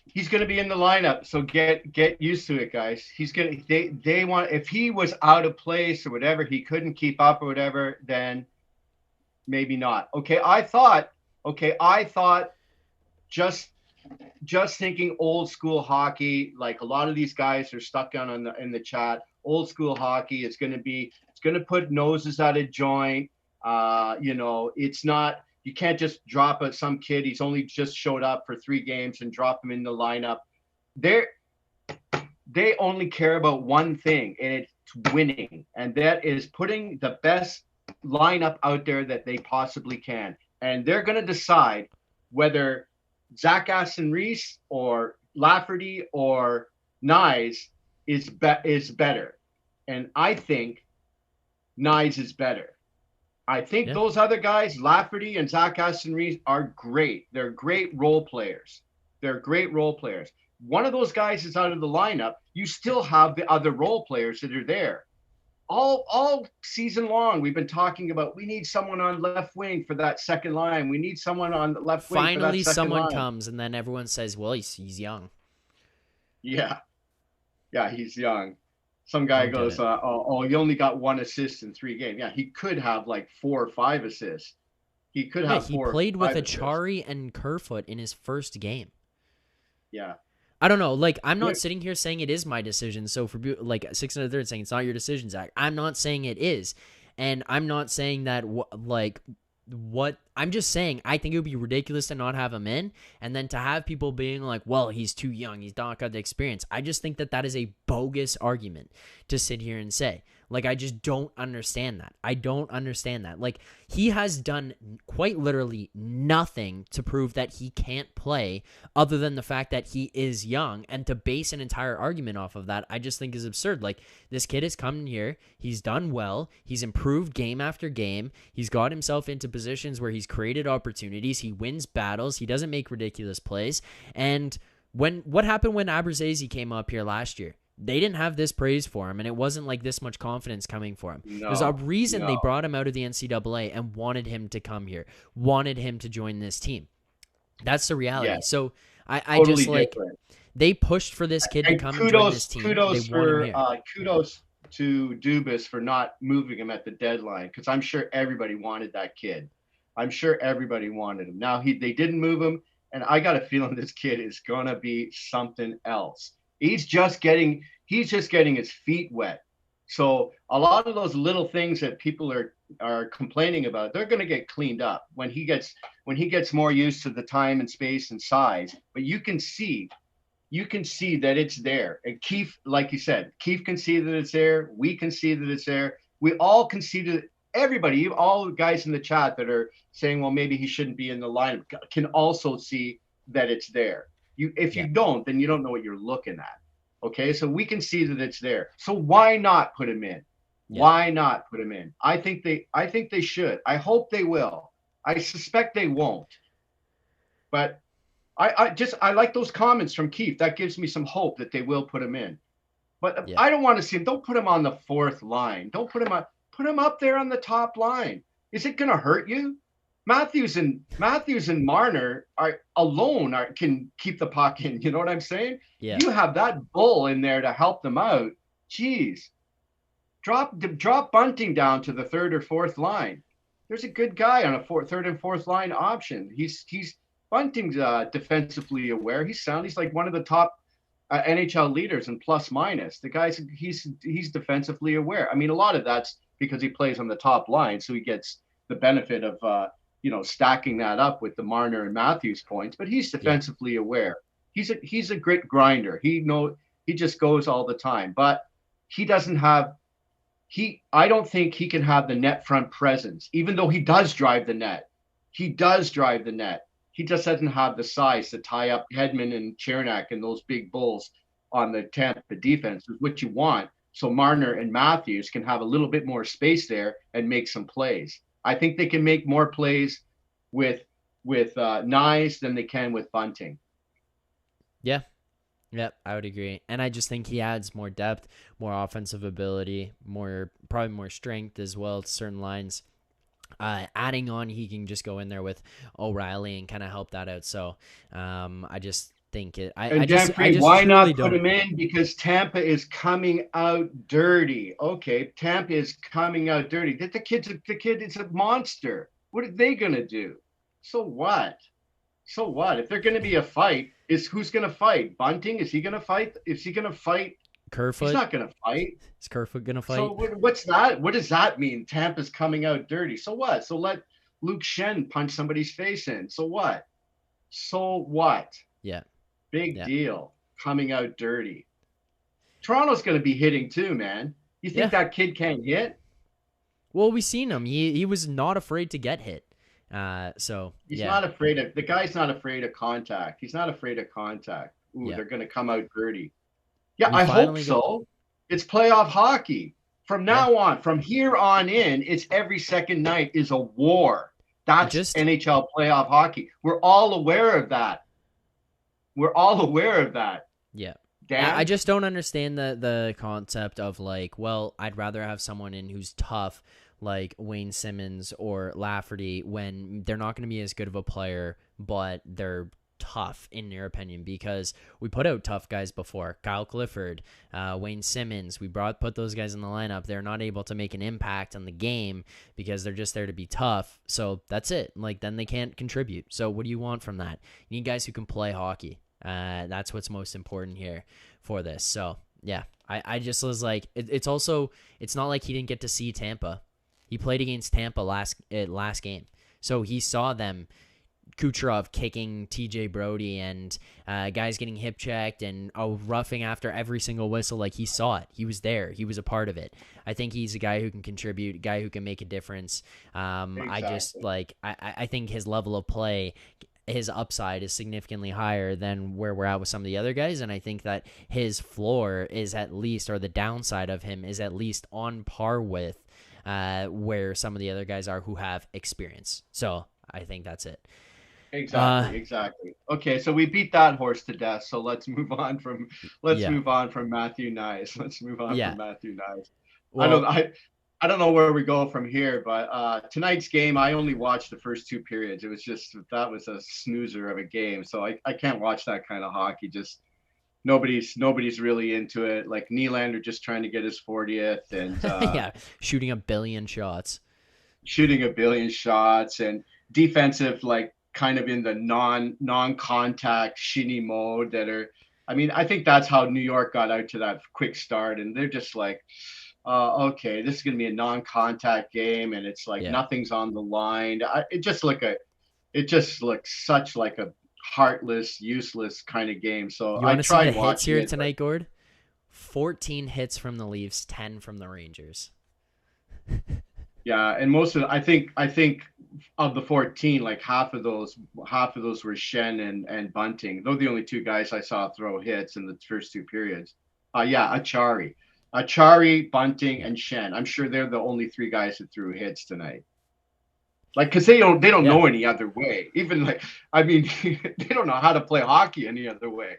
he's going to be in the lineup, so get used to it, guys. He's going to they want, if he was out of place or whatever, he couldn't keep up or whatever, then maybe not. I thought just thinking old school hockey, like a lot of these guys are stuck on in the chat. Old school hockey is going to put noses out of joint. It's not. You can't just drop some kid. He's only just showed up for 3 games and drop him in the lineup. They only care about one thing, and it's winning. And that is putting the best lineup out there that they possibly can. And they're going to decide whether Zach Aston-Reese or Lafferty or Nyes is better. And I think Nyes is better. I think those other guys, Lafferty and Zach Aston-Reese, are great. They're great role players. One of those guys is out of the lineup. You still have the other role players that are there. All season long, we've been talking about we need someone on left wing for that second line. We need someone on the left wing. Finally, someone comes, and then everyone says, "Well, he's young." Yeah, he's young. Some guy goes, you only got 1 assist in 3 games. Yeah, he could have like 4 or 5 assists. He could have 4 or 5 he played with Achari and Kerfoot in his first game. Yeah. I don't know. Like, I'm not sitting here saying it is my decision. So for like 6 1/3 saying it's not your decision, Zach. I'm not saying it is. And I'm not saying that what I'm just saying, I think it would be ridiculous to not have him in, and then to have people being like, well, he's too young, he's not got the experience. I just think that is a bogus argument to sit here and say. Like, I just don't understand that. I don't understand that. Like, he has done quite literally nothing to prove that he can't play other than the fact that he is young, and to base an entire argument off of that, I just think is absurd. Like, this kid has come in here, he's done well, he's improved game after game, he's got himself into positions where he's created opportunities, he wins battles, he doesn't make ridiculous plays, and what happened when Abruzzese came up here last year? They didn't have this praise for him, and it wasn't like this much confidence coming for him. There's a reason they brought him out of the NCAA and wanted him to come here, wanted him to join this team. That's the reality. Yeah. So I totally just like different. They pushed for this kid to come and join this team. Kudos to Dubas for not moving him at the deadline, because I'm sure everybody wanted that kid. I'm sure everybody wanted him. Now they didn't move him, and I got a feeling this kid is gonna be something else. He's just getting his feet wet. So a lot of those little things that people are complaining about, they're going to get cleaned up when he gets more used to the time and space and size. But you can see that it's there. And Keefe, like you said, Keefe can see that it's there. We can see that it's there. We all can see that. Everybody, all the guys in the chat that are saying, well, maybe he shouldn't be in the lineup, can also see that it's there. If you don't, then you don't know what you're looking at. Okay, so we can see that it's there. So why not put him in? Yeah. Why not put him in? I think they should. I hope they will. I suspect they won't. But I like those comments from Keefe. That gives me some hope that they will put him in. But I don't want to see him. Don't put him on the fourth line. Don't put him on. Put him up there on the top line. Is it going to hurt you? Matthews and Marner can keep the puck in. You know what I'm saying? Yeah. You have that bull in there to help them out. Jeez, drop Bunting down to the third or fourth line. There's a good guy on a third and fourth line option. He's Bunting's defensively aware. He's sound. He's like one of the top NHL leaders in plus minus. The guy's he's defensively aware. I mean, a lot of that's because he plays on the top line, so he gets the benefit of stacking that up with the Marner and Matthews points, but he's defensively aware. He's a great grinder. He just goes all the time, but he doesn't have, I don't think he can have the net front presence, even though he does drive the net. He does drive the net. He just doesn't have the size to tie up Hedman and Chernak and those big bulls on the Tampa defense, which you want. So Marner and Matthews can have a little bit more space there and make some plays. I think they can make more plays with Nyes than they can with Bunting. Yeah, I would agree. And I just think he adds more depth, more offensive ability, probably more strength as well to certain lines. Adding on, he can just go in there with O'Reilly and kind of help that out. So I just think it. Why not put him in? Because Tampa is coming out dirty. Okay, Tampa is coming out dirty. The kid is a monster. What are they gonna do? So what? If they're gonna be a fight, who's gonna fight? Bunting? Is he gonna fight? Is he gonna fight? Kerfoot? He's not gonna fight. Is Kerfoot gonna fight? So what's that? What does that mean? Tampa's coming out dirty. So what? So let Luke Shen punch somebody's face in. So what? Yeah. Big deal. Coming out dirty. Toronto's going to be hitting too, man. You think that kid can't hit? Well, we've seen him. He was not afraid to get hit. He's not afraid of. The guy's not afraid of contact. He's not afraid of contact. They're going to come out dirty. Yeah, I hope so. It's playoff hockey. From now on, from here on in, it's every second night is a war. That's NHL playoff hockey. We're all aware of that. Yeah. Dan? I just don't understand the concept of like, well, I'd rather have someone in who's tough like Wayne Simmons or Lafferty when they're not going to be as good of a player, but they're tough in your opinion, because we put out tough guys before. Kyle Clifford, Wayne Simmons, we put those guys in the lineup. They're not able to make an impact on the game because they're just there to be tough. So that's it. Like, then they can't contribute. So what do you want from that? You need guys who can play hockey. That's what's most important here for this. So yeah, I just was like, it's not like he didn't get to see Tampa. He played against Tampa last game. So he saw them, Kucherov kicking TJ Brody and guys getting hip checked and roughing after every single whistle. Like, he saw it. He was there. He was a part of it. I think he's a guy who can contribute, a guy who can make a difference. Exactly. I think his level of play, his upside is significantly higher than where we're at with some of the other guys. And I think that his floor is at least, or the downside of him is at least on par with where some of the other guys are who have experience. So I think that's it. Exactly. Okay, so we beat that horse to death. So let's move on from Yeah. Matthew Nice. Let's move on Yeah. from Matthew Nice. I don't Well, I don't know where we go from here, but tonight's game, I only watched the first 2 periods. It was just, that was a snoozer of a game. So I can't watch that kind of hockey. Just nobody's really into it. Like, Nylander just trying to get his 40th, and yeah, shooting a billion shots. shooting a billion shots, and defensive, like, kind of in the non-contact shinny mode that are, I mean, I think that's how New York got out to that quick start, and they're just like, okay, this is going to be a non-contact game, and it's like Yeah. nothing's on the line. It just looks such like a heartless, useless kind of game. So You I want to see the tried hits watching here it, tonight, Gord? 14 hits from the Leafs, 10 from the Rangers. yeah, and most of I think of the 14, like half of those were Shen and Bunting. Those are the only two guys I saw throw hits in the first 2 periods. Yeah, Achari, Bunting, and Shen. I'm sure they're the only three guys that threw hits tonight. Like, because they don't Yeah. know any other way. Even, like, I mean, they don't know how to play hockey any other way.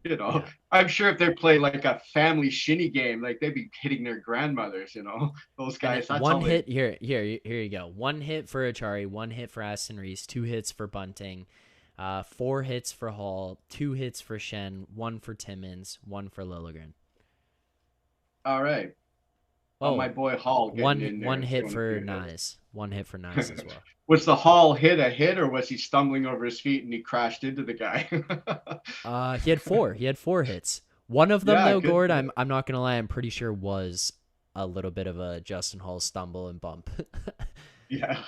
Yeah. I'm sure if they play like a family shinny game, like, they'd be hitting their grandmothers. Those guys. That's One all hit here you go. One hit for Achari, one hit for Aston Reese, 2 hits for Bunting, 4 hits for Hall, 2 hits for Shen, 1 for Timmins, 1 for Liljegren. All right. Oh, My boy Hall getting in there. one hit for Nyes. One hit for Nyes as well. Was the Hall hit a hit, or was he stumbling over his feet and he crashed into the guy? He had 4. He had 4 hits. One of them, Yeah, though, good. Gord, I'm not gonna lie, I'm pretty sure was a little bit of a Justin Hall stumble and bump. Yeah.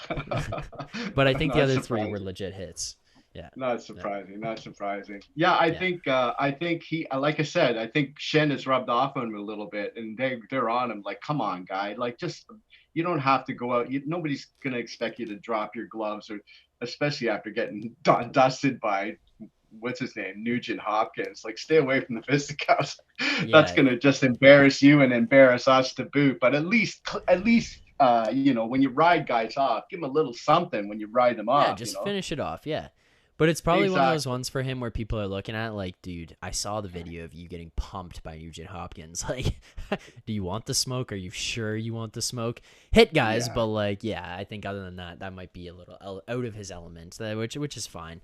But I think the Not other 3 surprising. were legit hits. Yeah. Not surprising. Not surprising. Yeah, I think he, like I said, I think Shen has rubbed off on him a little bit, and they're on him. Like, come on, guy. Like, just, you don't have to go out. Nobody's gonna expect you to drop your gloves, or especially after getting dusted by, what's his name, Nugent Hopkins. Like, stay away from the fisticuffs. That's gonna just embarrass you and embarrass us to boot. But at least when you ride guys off, give them a little something when you ride them off. Yeah, just finish it off. Yeah. But it's probably one of those ones for him where people are looking at like, dude, I saw the video of you getting pumped by Nugent Hopkins. Like, do you want the smoke? Are you sure you want the smoke? Hit guys, Yeah. but like, yeah, I think other than that, that might be a little out of his element, which is fine.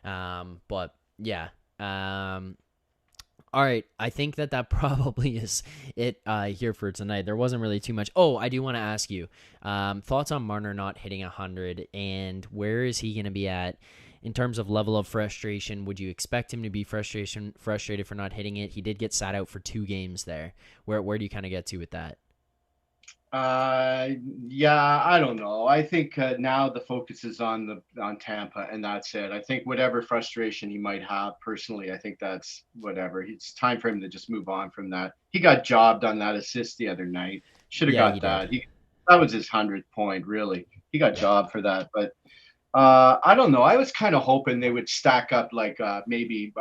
But yeah. All right, I think that probably is it here for tonight. There wasn't really too much. Oh, I do want to ask you thoughts on Marner not hitting 100, and where is he going to be at in terms of level of frustration? Would you expect him to be frustrated for not hitting it? He did get sat out for 2 games there. Where do you kind of get to with that? Yeah, I don't know. I think now the focus is on Tampa, and that's it. I think whatever frustration he might have personally, I think that's whatever. It's time for him to just move on from that. He got jobbed on that assist the other night. Should have got that. That was his 100th point, really. He got jobbed for that. But I don't know. I was kind of hoping they would stack up like maybe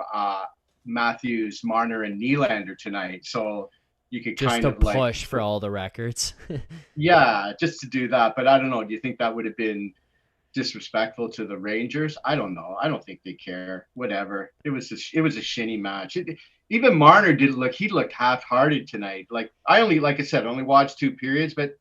Matthews, Marner, and Nylander tonight. So you could just kind to of like push for all the records. yeah, just to do that. But I don't know. Do you think that would have been disrespectful to the Rangers? I don't know. I don't think they care. Whatever. It was a shinny match. Even Marner he looked half-hearted tonight. Like I said, only watched 2 periods, but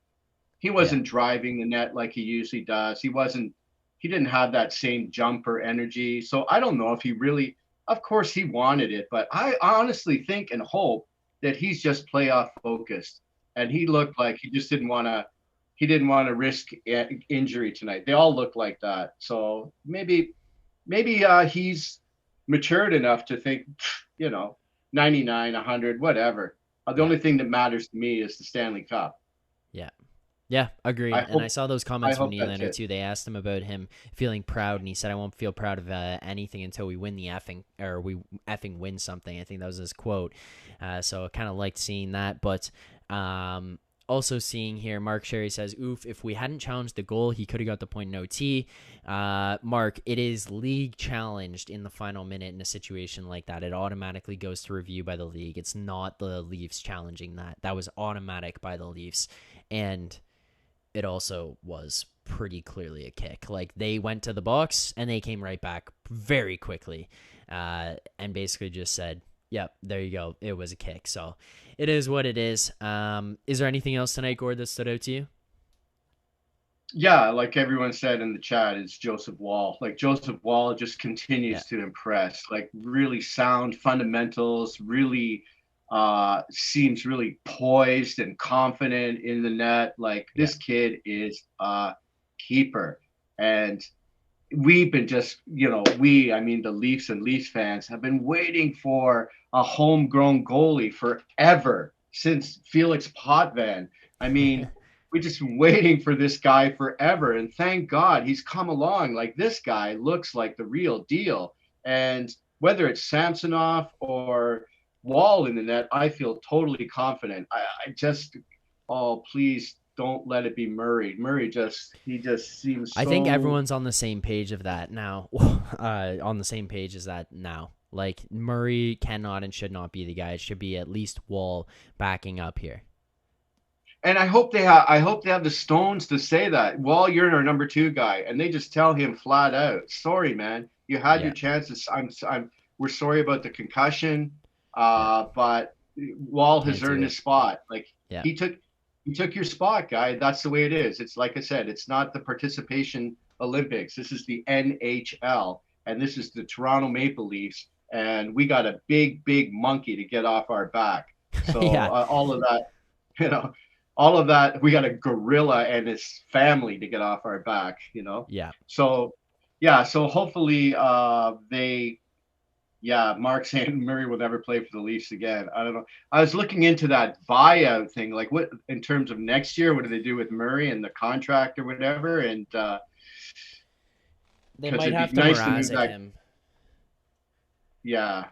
he wasn't driving the net like he usually does. He didn't have that same jumper energy. So I don't know if he really, of course he wanted it, but I honestly think and hope that he's just playoff focused, and he looked like he just didn't want to risk injury tonight. They all look like that. So maybe he's matured enough to think, 99, 100, whatever. The only thing that matters to me is the Stanley Cup. Yeah. Yeah, agreed. And I saw those I comments from hope that's Nylander it. too. They asked him about him feeling proud, and he said, "I won't feel proud of anything until we win the effing, or we effing win something." I think that was his quote. So I kind of liked seeing that, but also seeing here, Mark Sherry says, "Oof! If we hadn't challenged the goal, he could have got the point in OT." Mark, it is league challenged in the final minute in a situation like that. It automatically goes to review by the league. It's not the Leafs challenging that. That was automatic by the Leafs, and it also was pretty clearly a kick. Like, they went to the box and they came right back very quickly, and basically just said, "Yep, there you go. It was a kick." So it is what it is. Is there anything else tonight, Gord, that stood out to you? Yeah, like everyone said in the chat, it's Joseph Wall. Like Joseph Wall just Yeah. continues to impress. Like really sound fundamentals, really seems really poised and confident in the net. Like Yeah. this kid is a keeper. And we've been just, I mean the Leafs and Leafs fans have been waiting for a homegrown goalie forever since Felix Potvin. I mean, we've just been waiting for this guy forever, and thank God he's come along. Like this guy looks like the real deal, and whether it's Samsonov or Wall in the net, I feel totally confident. I just, oh please don't let it be Murray. He just seems I think so. everyone's on the same page of that now. On the same page as that now. Like, Murray cannot and should not be the guy. It should be at least Wall backing up here. And I hope they have the stones to say that. Well, you're our number two guy, and they just tell him flat out, "Sorry, man, you had Yeah. your chances. We're sorry about the concussion, Yeah. but Wall has Can't do earned it. his spot. Like Yeah. he took your spot, guy. That's the way it is. It's like I said, it's not the participation Olympics. This is the NHL, and this is the Toronto Maple Leafs, and we got a big monkey to get off our back. So Yeah. all of that, you know all of that, we got a gorilla and his family to get off our back, Yeah. so yeah, so hopefully they yeah, Mark saying Murray will never play for the Leafs again. I don't know. I was looking into that buyout thing, like what in terms of next year, what do they do with Murray and the contract or whatever, and They because might it'd be have to nice to move Mrazek that. him. Yeah,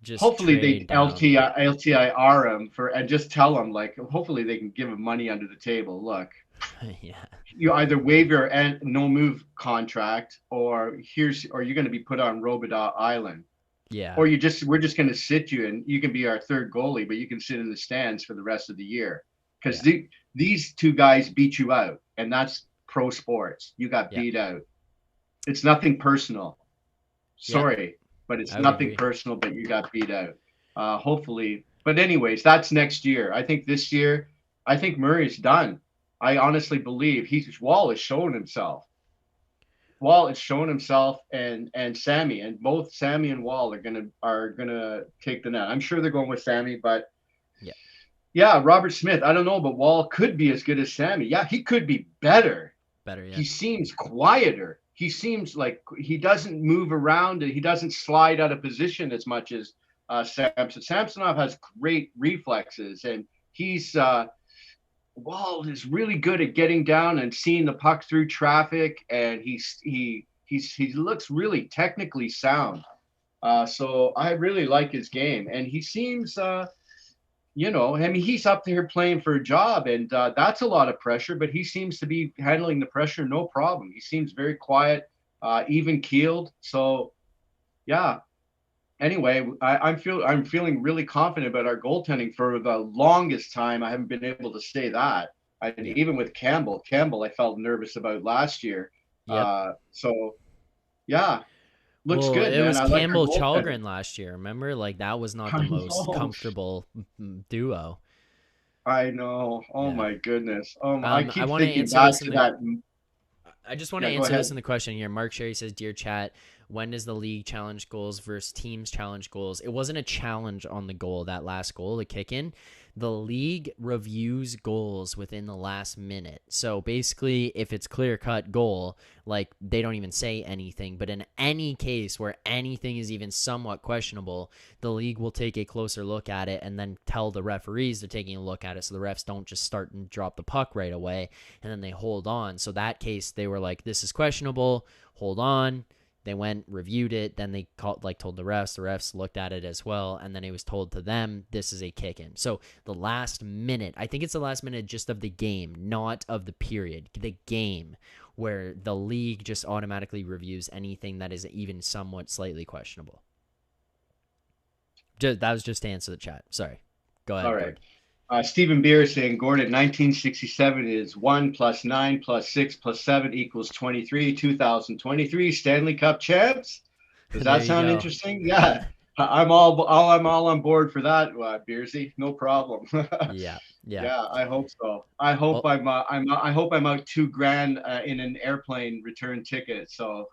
Just hopefully they trade down. LTIR him for, and just tell him, like, hopefully they can give him money under the table. Look, Yeah. you either waive your and no move contract, or you're going to be put on Robidas Island, Yeah. or we're just going to sit you, and you can be our third goalie, but you can sit in the stands for the rest of the year because Yeah. these two guys beat you out, and that's pro sports. You got Yeah. beat out. It's nothing personal. Yeah. Sorry, but it's I would nothing agree. personal. But you got beat out. Hopefully, but anyways, that's next year. I think this year, I think Murray's done. I honestly believe Wall has shown himself. Wall has shown himself, and Sammy, and both Sammy and Wall are gonna take the net. I'm sure they're going with Sammy, but Yeah. yeah, Robert Smith. I don't know, but Wall could be as good as Sammy. Yeah, he could be better. Better. Yeah. He seems quieter. He seems like he doesn't move around. He doesn't slide out of position as much as Samson. Samsonov has great reflexes, and Wall is really good at getting down and seeing the puck through traffic, and he looks really technically sound. So I really like his game, and he seems I mean, he's up there playing for a job, and that's a lot of pressure, but he seems to be handling the pressure no problem. He seems very quiet, even keeled. So, yeah. Anyway, I'm feeling really confident about our goaltending. For the longest time, I haven't been able to say that. And Yeah. even with Campbell, I felt nervous about last year. Yep. So, yeah, looks Well, good, it man. was I like our Campbell goaltending. Chalgren last year. Remember, like, that was not the I most know. comfortable duo. I know. Oh Yeah. my goodness. I I keep want to thinking answer back this in to the. that. I just want to Yeah, go answer this ahead. in the question here. Mark Sherry says, "Dear chat, when does the league challenge goals versus teams challenge goals? It wasn't a challenge on the goal, that last goal, the kick in. The league reviews goals within the last minute. So basically, if it's clear-cut goal, like, they don't even say anything. But in any case where anything is even somewhat questionable, the league will take a closer look at it and then tell the referees they're taking a look at it, so the refs don't just start and drop the puck right away, and then they hold on. So that case, they were like, this is questionable, hold on. They went, reviewed it, then they told the refs looked at it as well, and then it was told to them, this is a kick-in. So the last minute, I think it's the last minute just of the game, not of the period, the game, where the league just automatically reviews anything that is even somewhat slightly questionable. That was just to answer the chat. Sorry. Go ahead. All right. Stephen Beer saying, Gordon, 1967 is 1 + 9 + 6 + 7 = 23. 2023 Stanley Cup champs. Does that sound interesting? Yeah, I'm all on board for that, Beersy. No problem. Yeah. Yeah, I hope so. I hope I'm out $2,000 in an airplane return ticket. So.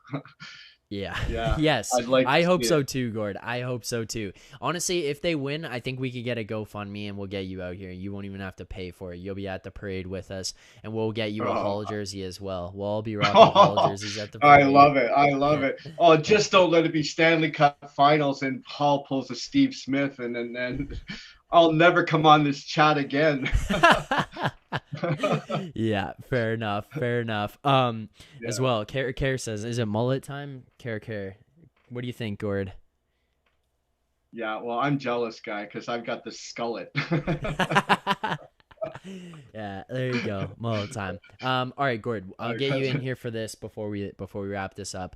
Yeah. Yeah. Yes. I'd like I to hope see so it. too, Gord. I hope so too. Honestly, if they win, I think we could get a GoFundMe and we'll get you out here. You won't even have to pay for it. You'll be at the parade with us, and we'll get you a Hull jersey as well. We'll all be rocking Hull jerseys at the parade. I love it. I love it. Oh, just don't let it be Stanley Cup Finals and Hull pulls a Steve Smith, and then I'll never come on this chat again. Yeah, fair enough. Yeah. As well, Care says, is it mullet time? Care. What do you think, Gord? Yeah, well, I'm jealous, guy, because I've got the skullet. Yeah, there you go. Mullet time. All right, Gord, I'll get you in here for this before we wrap this up.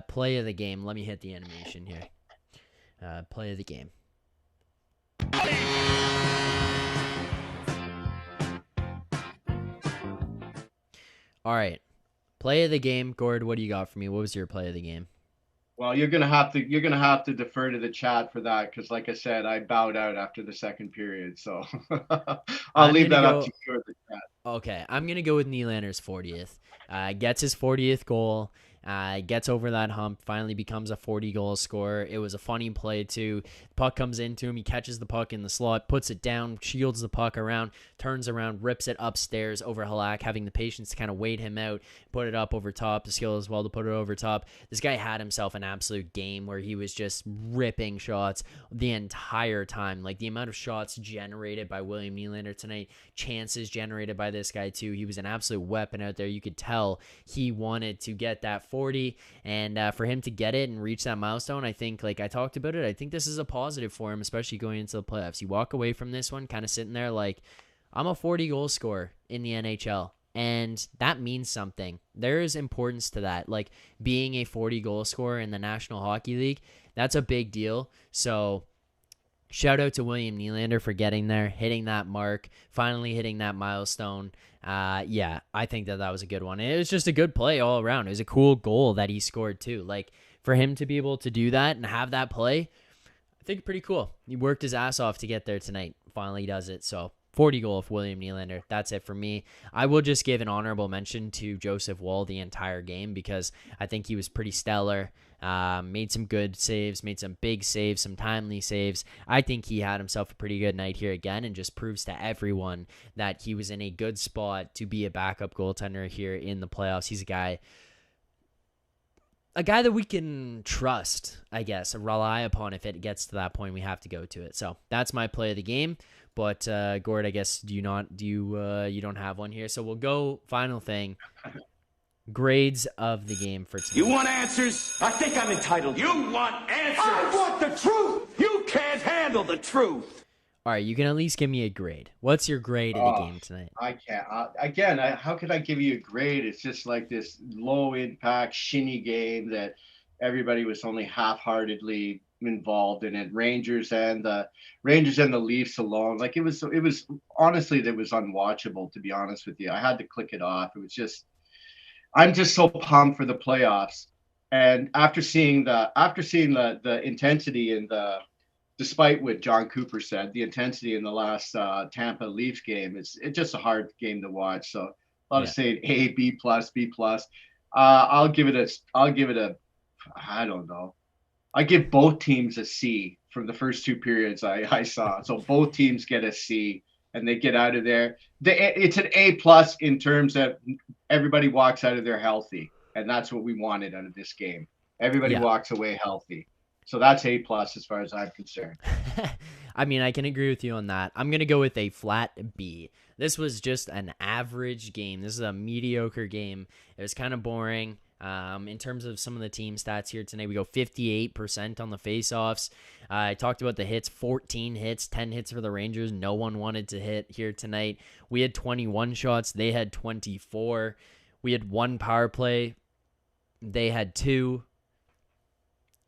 Play of the game. Let me hit the animation here. Play of the game. All right, play of the game. Gord, what do you got for me? What was your play of the game? Well, you're gonna have to defer to the chat for that, because, like I said, I bowed out after the second period. So I'll leave that up to you or the chat. Okay, I'm gonna go with Nylander's 40th. Gets his 40th goal. Gets over that hump, finally becomes a 40-goal scorer. It was a funny play, too. Puck comes into him. He catches the puck in the slot, puts it down, shields the puck around, turns around, rips it upstairs over Halak, having the patience to kind of wait him out, put it up over top, the skill as well to put it over top. This guy had himself an absolute game where he was just ripping shots the entire time. Like, the amount of shots generated by William Nylander tonight, chances generated by this guy, too. He was an absolute weapon out there. You could tell he wanted to get that 40, and for him to get it and reach that milestone, I think, like I talked about it, I think this is a positive for him, especially going into the playoffs. You walk away from this one kind of sitting there like, I'm a 40-goal scorer in the NHL, and that means something. There is importance to that. Like, being a 40-goal scorer in the National Hockey League, that's a big deal. So shout out to William Nylander for getting there, hitting that mark, finally hitting that milestone. Yeah, I think that was a good one. It was just a good play all around. It was a cool goal that he scored too. Like, for him to be able to do that and have that play, I think pretty cool. He worked his ass off to get there tonight. Finally does it. So 40 goal for William Nylander. That's it for me. I will just give an honorable mention to Joseph Woll the entire game, because I think he was pretty stellar. Made some good saves, made some big saves, some timely saves. I think he had himself a pretty good night here again, and just proves to everyone that he was in a good spot to be a backup goaltender here in the playoffs. He's a guy that we can trust, I guess, rely upon if it gets to that point. We have to go to it. So that's my play of the game. But Gord, I guess you don't have one here. So we'll go final thing. Grades of the game for tonight. You want answers? I think I'm entitled. You want answers? I want the truth. You can't handle the truth. All right, you can at least give me a grade. What's your grade of the game tonight? I can't. How could I give you a grade? It's just like this low-impact, shinny game that everybody was only half-heartedly involved in it. Rangers and the Leafs alone. Like, it was honestly, it was unwatchable, to be honest with you. I had to click it off. It was just, I'm just so pumped for the playoffs. And after seeing the intensity and despite what John Cooper said, the intensity in the last Tampa Leafs game, it's just a hard game to watch. So a lot of saying A, B plus, B plus. I'll give it a I don't know. I give both teams a C from the first two periods I saw. So both teams get a C and they get out of there. It's an A plus in terms of everybody walks out of there healthy. And that's what we wanted out of this game. Everybody Yeah. walks away healthy. So that's A plus as far as I'm concerned. I mean, I can agree with you on that. I'm going to go with a flat B. This was just an average game. This is a mediocre game. It was kind of boring. In terms of some of the team stats here tonight, we go 58% on the faceoffs. I talked about the hits, 14 hits, 10 hits for the Rangers. No one wanted to hit here tonight. We had 21 shots. They had 24. We had one power play. They had 2.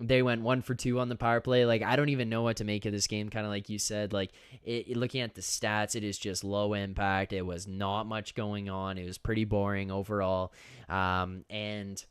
They went 1 for 2 on the power play. Like, I don't even know what to make of this game. Kind of like you said, like looking at the stats, it is just low impact. It was not much going on. It was pretty boring overall. And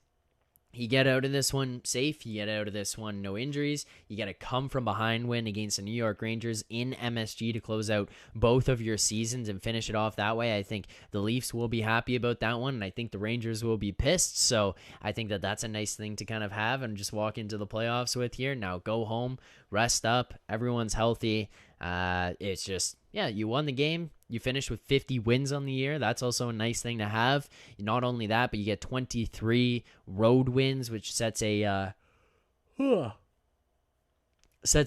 you get out of this one safe. You get out of this one no injuries. You get a come from behind win against the New York Rangers in MSG to close out both of your seasons and finish it off that way. I think the Leafs will be happy about that one, and I think the Rangers will be pissed. So I think that that's a nice thing to kind of have and just walk into the playoffs with here. Now go home, rest up. Everyone's healthy. It's just, yeah, you won the game. You finished with 50 wins on the year. That's also a nice thing to have. Not only that, but you get 23 road wins, which sets a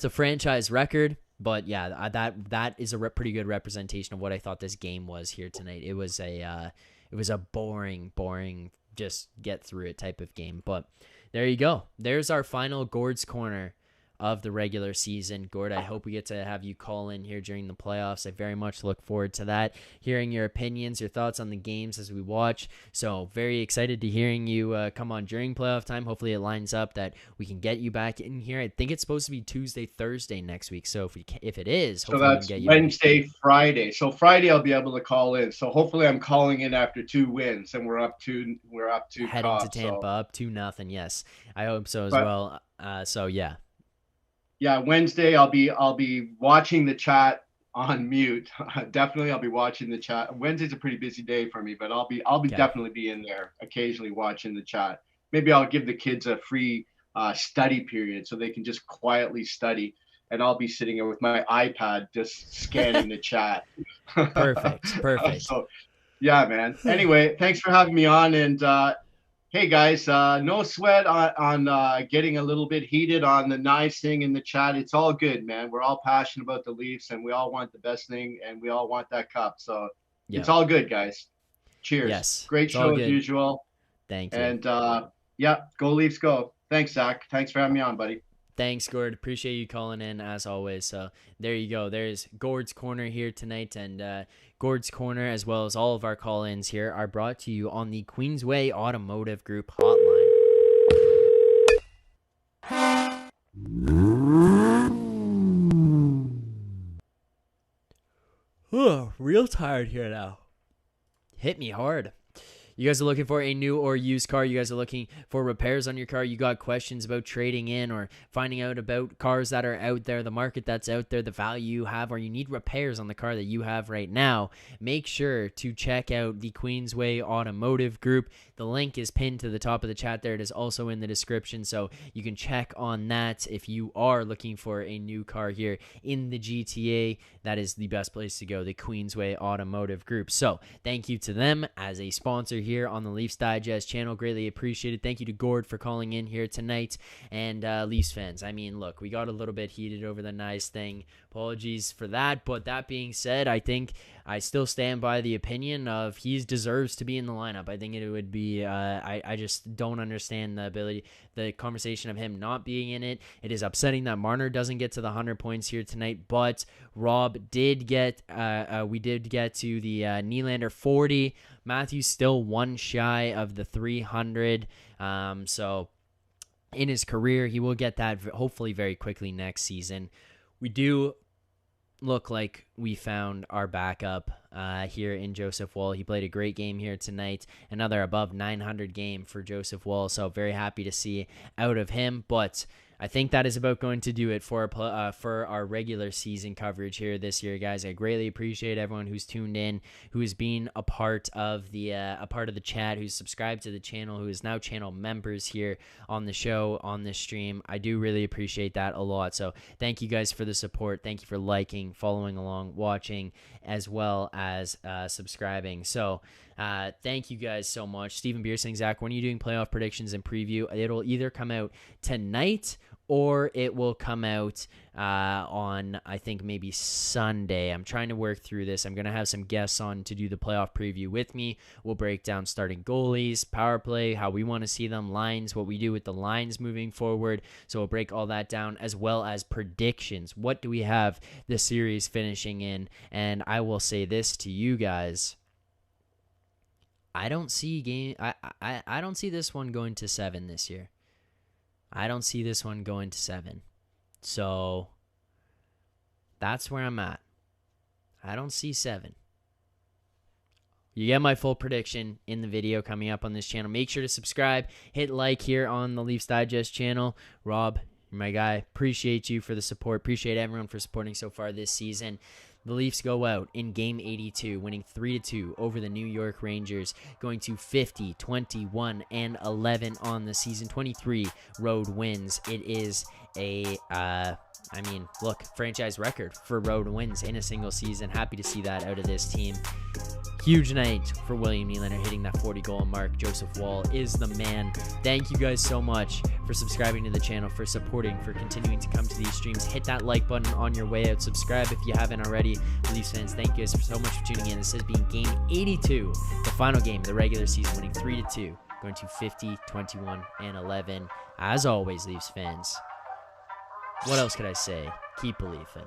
franchise record. But yeah, that is a pretty good representation of what I thought this game was here tonight. It was a boring, just get through it type of game. But there you go. There's our final Gord's Corner of the regular season. Gord, I hope we get to have you call in here during the playoffs. I very much look forward to that, hearing your opinions, your thoughts on the games as we watch. So very excited to hearing you come on during playoff time. Hopefully it lines up that we can get you back in here. I think it's supposed to be Tuesday, Thursday next week. So if it is, So hopefully we that's can get you Wednesday, Friday. So Friday I'll be able to call in. So hopefully I'm calling in after 2 wins and we're up to heading Cobb, to Tampa so. up 2-0. Yes, I hope so as But well. So yeah. yeah, Wednesday I'll be watching the chat on mute. Definitely I'll be watching the chat. Wednesday's a pretty busy day for me, but I'll be Okay. definitely be in there occasionally watching the chat. Maybe I'll give the kids a free study period so they can just quietly study, and I'll be sitting here with my iPad just scanning the chat. Perfect. So yeah, man. Anyway, thanks for having me on, and hey guys, no sweat on getting a little bit heated on the nice thing in the chat. It's all good, man. We're all passionate about the Leafs and we all want the best thing and we all want that cup. So it's all good, guys. Cheers. Yes, Great it's all show as good. usual. Thank you. And yeah, go Leafs go. Thanks, Zach. Thanks for having me on, buddy. Thanks, Gord. Appreciate you calling in as always. So there you go. There's Gord's Corner here tonight, and Gord's Corner, as well as all of our call-ins here, are brought to you on the Queensway Automotive Group hotline. Real tired here now. Hit me hard. You guys are looking for a new or used car. You guys are looking for repairs on your car. You got questions about trading in or finding out about cars that are out there, the market that's out there, the value you have, or you need repairs on the car that you have right now. Make sure to check out the Queensway Automotive Group. The link is pinned to the top of the chat there. It is also in the description, so you can check on that if you are looking for a new car here in the GTA. That is the best place to go, the Queensway Automotive Group. So thank you to them as a sponsor here on the Leafs Digest channel. Greatly appreciated. Thank you to Gord for calling in here tonight. And Leafs fans, I mean, look, we got a little bit heated over the nice thing. Apologies for that. But that being said, I think I still stand by the opinion of he deserves to be in the lineup. I think it would be, I just don't understand the conversation of him not being in it. It is upsetting that Marner doesn't get to the 100 points here tonight, but Rob did get, we did get to the Nylander 40. Matthew's still one shy of the 300. So in his career, he will get that hopefully very quickly next season. We do look like we found our backup here in Joseph Woll. He played a great game here tonight. Another above 900 game for Joseph Woll. So very happy to see out of him. But I think that is about going to do it for our regular season coverage here this year, guys. I greatly appreciate everyone who's tuned in, who has been a part of the chat, who's subscribed to the channel, who is now channel members here on the show, on this stream. I do really appreciate that a lot. So thank you guys for the support. Thank you for liking, following along, watching, as well as subscribing. So thank you guys so much. Stephen Beer saying, Zach, when are you doing playoff predictions and preview? It'll either come out tonight or it will come out on, I think, maybe Sunday. I'm trying to work through this. I'm going to have some guests on to do the playoff preview with me. We'll break down starting goalies, power play, how we want to see them, lines, what we do with the lines moving forward. So we'll break all that down, as well as predictions. What do we have the series finishing in? And I will say this to you guys. I don't see I don't see this one going to 7 this year. I don't see this one going to 7. So that's where I'm at. I don't see 7. You get my full prediction in the video coming up on this channel. Make sure to subscribe, hit like here on the Leafs Digest channel. Rob, you're my guy. Appreciate you for the support. Appreciate everyone for supporting so far this season. The Leafs go out in Game 82, winning 3-2 over the New York Rangers, going to 50, 21, and 11 on the season. 23 road wins. It is a, franchise record for road wins in a single season. Happy to see that out of this team. Huge night for William Nylander hitting that 40-goal mark. Joseph Wall is the man. Thank you guys so much for subscribing to the channel, for supporting, for continuing to come to these streams. Hit that like button on your way out. Subscribe if you haven't already. Leafs fans, thank you guys so much for tuning in. This has been Game 82, the final game of the regular season, winning 3-2, going to 50, 21, and 11. As always, Leafs fans, what else could I say? Keep believing.